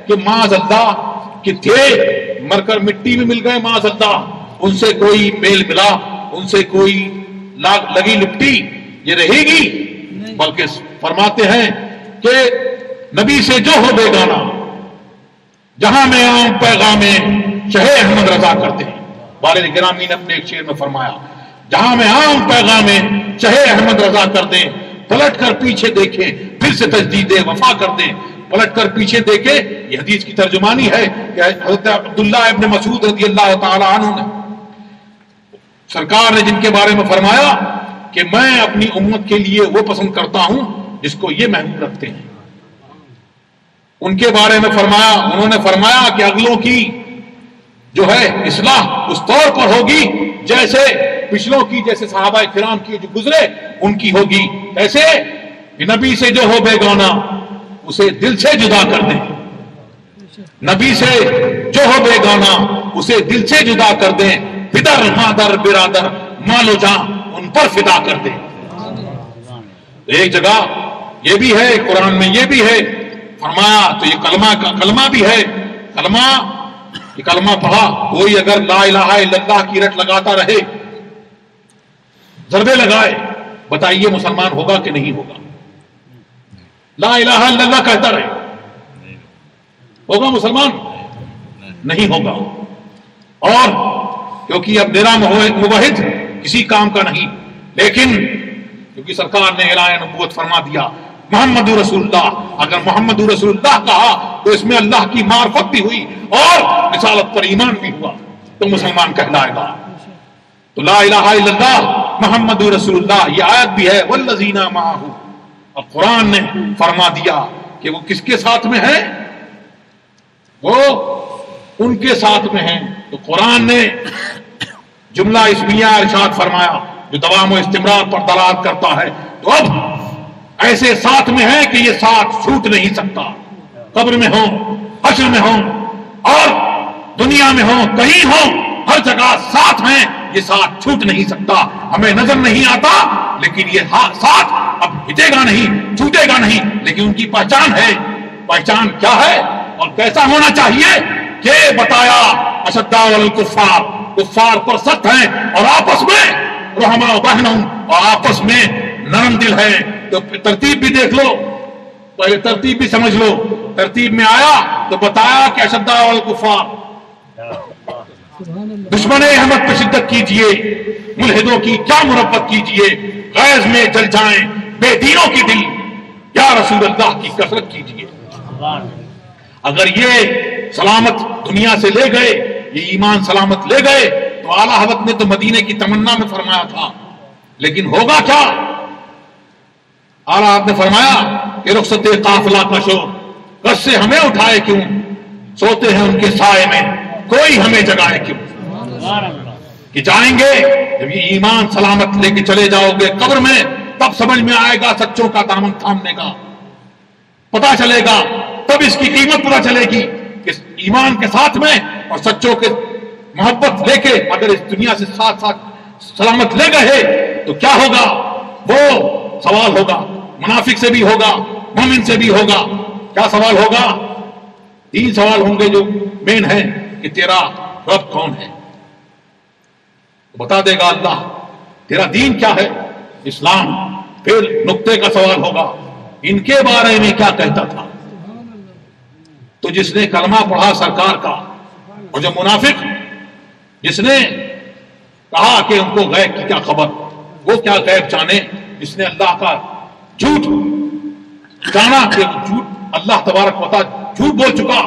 کہ معاذ اللہ کہ تھے مر کر مٹی میں مل گئے، معاذ اللہ ان سے کوئی میل ملا، ان سے کوئی لگی لپٹی یہ رہے گی، بلکہ فرماتے ہیں کہ نبی سے جو ہو بیگانہ، جہاں میں عام پیغام شہ احمد رضا کرتے ہیں۔ والد گرامی نے اپنے ایک شعر میں فرمایا جہاں میں عام پیغام شہ احمد رضا کر دیں، پلٹ کر پیچھے دیکھیں پھر سے تجدید وفا کر دیں۔ پلٹ کر پیچھے دیکھیں، یہ حدیث کی ترجمانی ہے کہ حضرت عبداللہ ابن مسعود رضی اللہ تعالی عنہ نے، سرکار نے جن کے بارے میں فرمایا کہ میں اپنی امت کے لیے وہ پسند کرتا ہوں جس کو یہ محبوب رکھتے ہیں، ان کے بارے میں فرمایا، انہوں نے فرمایا کہ اگلوں کی جو ہے اصلاح اس طور پر ہوگی جیسے پچھلوں کی، جیسے صحابہ کرام کی جو گزرے ان کی ہوگی، ایسے نبی سے جو ہو بیگانہ اسے دل سے جدا کر دیں، نبی سے جو ہو بیگانہ اسے دل سے جدا کر دیں، پدر مادر برادر مال و جان ان پر فدا کر دیں۔ ایک جگہ یہ بھی ہے قرآن میں، یہ بھی ہے فرمایا، تو یہ کلمہ بھی ہے، یہ کلمہ پڑھا کوئی اگر لا الہ الا اللہ کی رٹ لگاتا رہے، ضربے لگائے، بتائیے مسلمان ہوگا کہ نہیں ہوگا؟ لا الہ الا اللہ کہتا رہے، ہوگا مسلمان؟ نہیں ہوگا۔ اور کیونکہ اب میرا موحد کسی کام کا نہیں، لیکن کیونکہ سرکار نے اعلان نبوت فرما دیا محمد رسول اللہ، اگر محمد رسول اللہ کہا تو اس میں اللہ کی معرفت بھی ہوئی اور رسالت پر ایمان بھی ہوا تو مسلمان کہلائے گا۔ تو لا الہ الا اللہ محمد رسول اللہ، یہ آیت بھی ہے والذین معہ، اور قرآن نے فرما دیا کہ وہ کس کے ساتھ میں ہے، وہ ان کے ساتھ میں ہیں۔ تو قرآن نے جملہ اسمیہ ارشاد فرمایا جو دوام و استمرار پر دلالت کرتا ہے، تو اب ایسے ساتھ میں ہے کہ یہ ساتھ چھوٹ نہیں سکتا، قبر میں ہوں، حشر میں ہوں اور دنیا میں ہوں، کہیں ہوں، ہر جگہ ساتھ ہیں، یہ ساتھ چھوٹ نہیں سکتا۔ ہمیں نظر نہیں آتا لیکن یہ ساتھ اب ہٹے گا نہیں، چھوٹے گا نہیں، لیکن ان کی پہچان ہے۔ پہچان کیا ہے اور کیسا ہونا چاہیے کہ بتایا اشداء الکفار، کفار پر سخت ہیں اور آپس میں رحماء بہنہم، اور آپس میں نرم دل ہے۔ تو ترتیب بھی دیکھ لو، پہلے ترتیب بھی سمجھ لو، ترتیب میں آیا تو بتایا کہ اشداء الکفار، دشمن احمد پہ شدت کیجئے، ملحدوں کی کیا مربت کیجئے، غیظ میں جل جائیں بے دینوں کی دل، یا رسول اللہ کی کثرت کیجئے۔ اگر یہ سلامت دنیا سے لے گئے، یہ ایمان سلامت لے گئے، تو اعلیٰ حضرت نے تو مدینے کی تمنا میں فرمایا تھا لیکن ہوگا کیا؟ اعلیٰ آپ نے فرمایا کہ رخصت قافلہ کا شور، کس سے ہمیں اٹھائے کیوں، سوتے ہیں ان کے سائے میں کوئی ہمیں جگائے کیوں. کہ جائیں گے جب یہ ایمان سلامت لے کے چلے جاؤ گے قبر میں، تب سمجھ میں آئے گا سچوں کا دامن تھامنے کا پتا چلے گا، تب اس کی قیمت پتا چلے گی کہ ایمان کے ساتھ میں اور سچوں کے محبت لے کے اگر اس دنیا سے ساتھ ساتھ سلامت لے گئے تو کیا ہوگا. وہ سوال ہوگا، منافق سے بھی ہوگا، مومن سے بھی ہوگا. کیا سوال ہوگا؟ 3 سوال ہوں گے جو مین ہے کہ تیرا رب کون ہے. بتا دے گا اللہ تیرا دین کیا ہے، اسلام. پھر نقطے کا سوال ہوگا، ان کے بارے میں کیا کہتا تھا. تو جس نے کلمہ پڑھا سرکار کا، اور جو منافق جس نے کہا کہ ان کو غیب کی کیا خبر، وہ کیا غیب جانے، جس نے اللہ کا جھوٹ جانا کہ جھوٹ اللہ تبارک و تعالی جھوٹ بول چکا.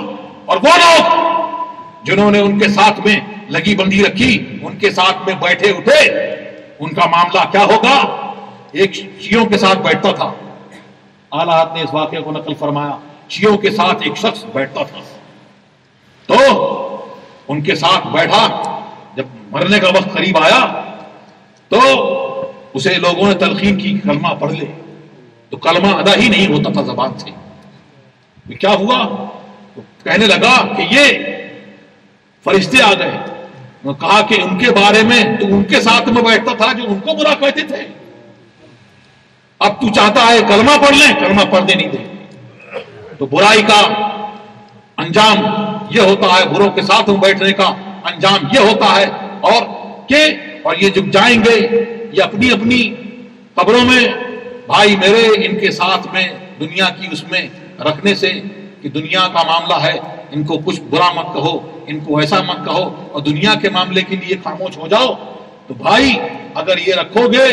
اور وہ لوگ جنہوں نے ان کے ساتھ میں لگی بندی رکھی، ان کے ساتھ میں بیٹھے اٹھے، ان کا معاملہ کیا ہوگا. ایک شیعوں کے ساتھ بیٹھتا تھا، اعلیٰ نے اس واقعے کو نقل فرمایا. شیعوں کے ساتھ ایک شخص بیٹھتا تھا، تو ان کے ساتھ بیٹھا، جب مرنے کا وقت قریب آیا تو اسے لوگوں نے تلقین کی کلمہ پڑھ لے، تو کلمہ ادا ہی نہیں ہوتا تھا زبان سے. کیا ہوا؟ تو کہنے لگا کہ یہ فرشتے آ گئے. کہا کہ ان کے بارے میں تو ان کے ساتھ میں بیٹھتا تھا جو ان کو برا کہتے تھے، اب تو چاہتا ہے کلمہ پڑھ لیں، کلمہ پڑھنے نہیں دے. تو برائی کا انجام یہ ہوتا ہے، بروں کے ساتھ بیٹھنے کا انجام یہ ہوتا ہے. اور یہ جب جائیں گے یہ اپنی اپنی قبروں میں، بھائی میرے ان کے ساتھ میں دنیا کی اس میں رکھنے سے کہ دنیا کا معاملہ ہے، ان کو کچھ برا مت کہو، ان کو ایسا مت کہو، اور دنیا کے معاملے کے لیے خاموش ہو جاؤ. تو بھائی اگر یہ رکھو گے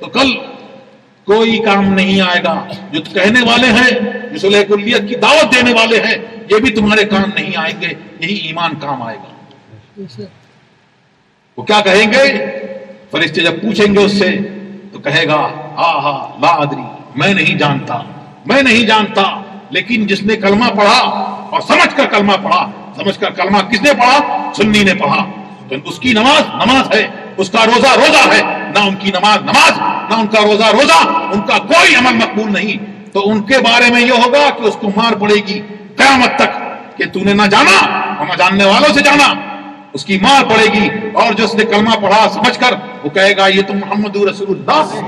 تو کل کوئی کام نہیں آئے گا. جو کہنے والے ہیں، جو صلح کلیت کی دعوت دینے والے ہیں، یہ بھی تمہارے کام نہیں آئیں گے، یہی ایمان کام آئے گا. وہ کیا کہیں گے؟ فرشتے جب پوچھیں گے اس سے تو کہے گا لا ادری، میں نہیں جانتا، میں نہیں جانتا. لیکن جس نے کلمہ پڑھا اور سمجھ کر کلمہ پڑھا، سمجھ کر کلمہ کس نے پڑھا؟ سنی نے پڑھا. تو اس کی نماز ہے، اس کا روزہ ہے. نہ ان کی نماز، نہ ان کا روزہ، ان کا کوئی عمل مقبول نہیں. تو ان کے بارے میں یہ ہوگا کہ اس کو مار پڑے گی قیامت تک کہ تو نے نہ جانا اور نہ جاننے والوں سے جانا. اس کی مار پڑے گی. اور جس نے کلمہ پڑھا سمجھ کر، وہ کہے گا یہ تو محمد رسول اللہ ہے،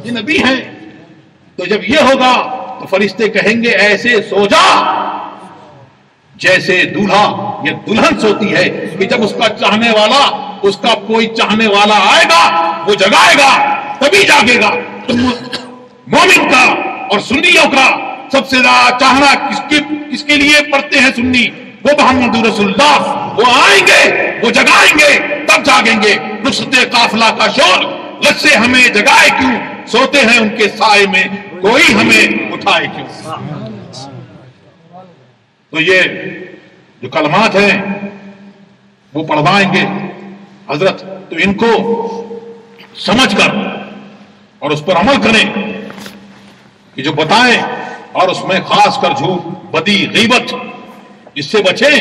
یہ نبی ہے. تو جب یہ ہوگا تو فرشتے کہیں گے ایسے سو جا جیسے دولہا یا دلہن سوتی ہے، کہ جب اس کا چاہنے والا، اس کا کوئی چاہنے والا آئے گا وہ جگائے گا تبھی جاگے گا. مومن کا اور سنیوں کا سب سے زیادہ چاہنا کس کے لیے پڑھتے ہیں سنی؟ وہ محمد رسول اللہ. وہ آئیں گے، وہ جگائیں گے، تب جاگیں گے. رخصت قافلہ کا شور، لج سے ہمیں جگائے کیوں، سوتے ہیں ان کے سائے میں کوئی ہمیں اٹھائے کیوں. تو یہ جو کلمات ہیں وہ پڑھوائیں گے حضرت. تو ان کو سمجھ کر اور اس پر عمل کریں کہ جو بتائیں، اور اس میں خاص کر جھوٹ، بدی، غیبت، اس سے بچیں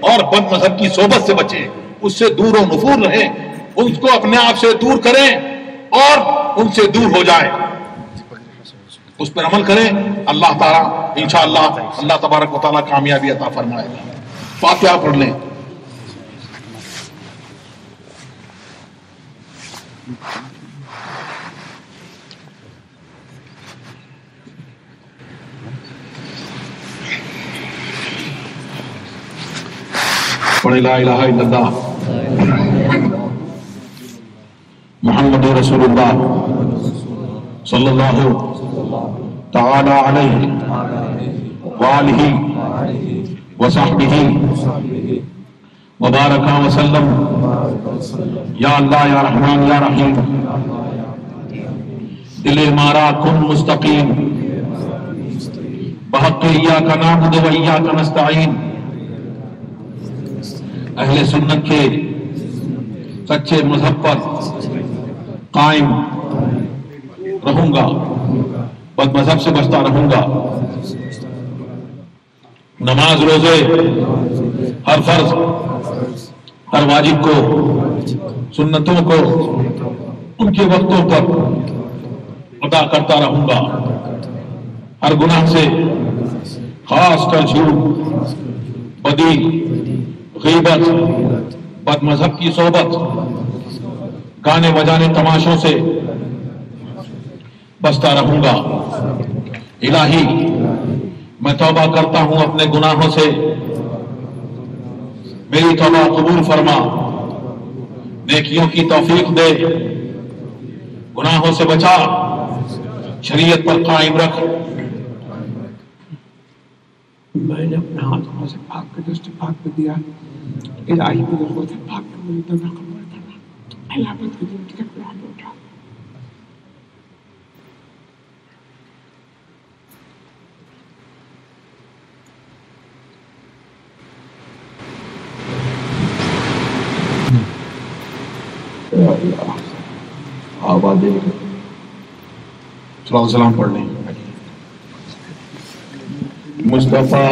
اور بد مذہب کی صحبت سے بچیں. اس سے دور و نفور رہیں، اس کو اپنے آپ سے دور کریں اور ان سے دور ہو جائیں، اس پر عمل کریں. اللہ تعالیٰ انشاءاللہ اللہ تبارک و تعالیٰ کامیابی عطا فرمائے. فاتحہ پڑھ لیں. پڑھے لا الہ الا اللہ محمد رسول اللہ صلی اللہ تعالی علیہ وآلہ وصحبہ وبارک وسلم. یا اللہ یا رحمان یا رحیم، دل ہمارا کن مستقیم، بحق ایاک نعبد و ایاک نستعین. اہل سنت کے سچے مذہب پر قائم رہوں گا، بد مذہب سے بچتا رہوں گا، نماز روزے ہر فرض ہر واجب کو، سنتوں کو ان کے وقتوں پر ادا کرتا رہوں گا، ہر گناہ سے خاص کر جھوٹ، بدی، غیبت، بد مذہب کی صحبت، گانے بجانے تماشوں سے بچتا رہوں گا۔ الہی میں توبہ کرتا ہوں اپنے گناہوں سے، میری توبہ قبول فرما، نیکیوں کی توفیق دے، گناہوں سے بچا، شریعت پر قائم رکھ۔ میں نے اپنے ہاتھوں سے پاک کا دست پاک میں دیا، الہی مجھے خود سے پاک کر مجھے تنہا قبول کرنا، اللہ بد کی زندگی کا قرآن اٹھا۔ آبادی صلی اللہ علیہ وسلم پڑھ لیں۔ مصطفیٰ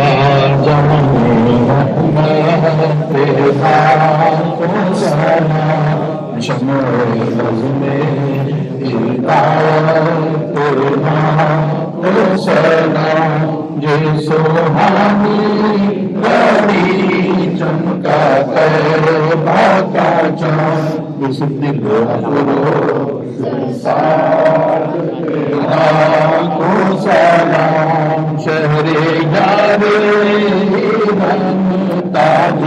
شہر یار تاج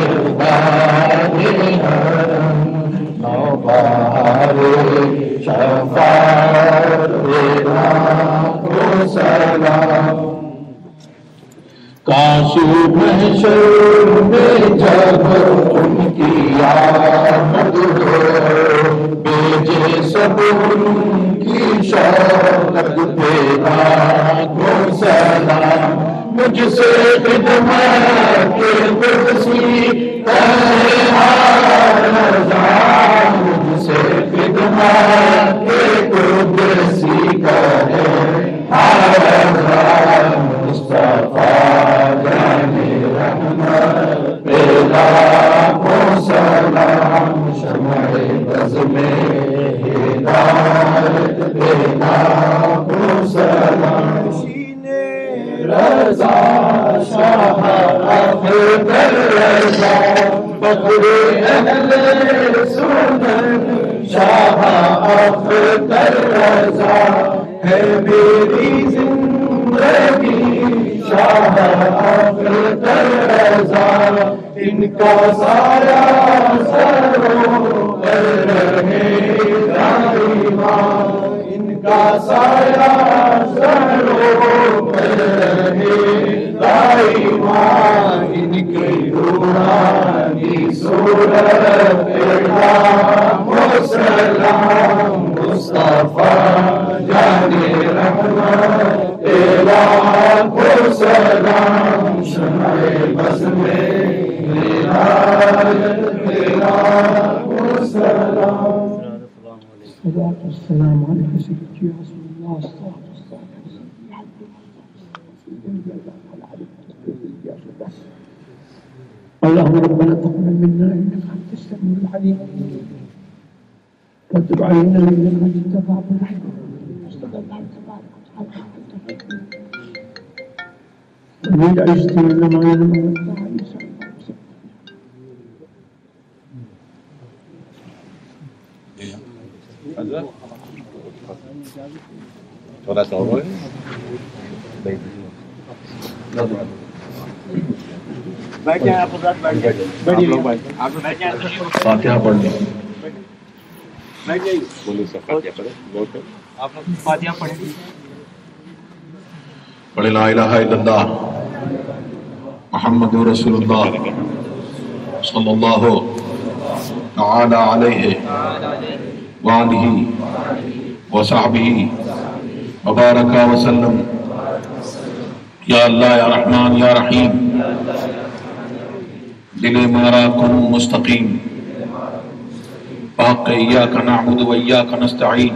نوبہار شفاعت سلام کاش محشر میں جب ان کی آمد ہو، بھیجے سب ان کی شوقت پہ لاکھوں سلام، مجھ سے خدمت قدسی کرے آرزاں، مجھ سے خدمت قدسی کرے آرزاں، مصطفیٰ جان رحمت پہ لاکھوں سلام، شمع بز میں ہدایت پہ لاکھوں سلام، رضا شاہ افضل رضا فخر اہل سنت، شاہ افضل رضا ہے میری زندگی، شاہ افضل رضا ان کا سایہ سروں پر رہے دائما، ان کا سایہ سروں پر رہے دائما، ان کی نورانی صورت پہ لاکھوں سلام، مصطفیٰ جان رحمت پہ لاکھوں سلام، شمع بز میں ہدایت پہ لاکھوں سلام۔ السلام علیکم سیدی رسول اللہ صلی اللہ علیہ وسلم۔ اللهم ربنا تقبل منا انك انت السميع العليم وتب علينا انك انت التواب الرحيم، استغفر الله تبارك وتعالى ومن اجتماعنا ما ينمو تھوڑا سا اور فاتحہ پڑھ لیں، فاتحہ پڑھیں، پڑھے لا الہ الا اللہ محمد رسول اللہ صلی اللہ تعالی علیہ وآلہ وصحبہ وبارک وسلم۔ یا اللہ یا رحمان یا رحیم، دل مارا کن مستقیم، بحق ایاک نعبد و ایاک نستعین،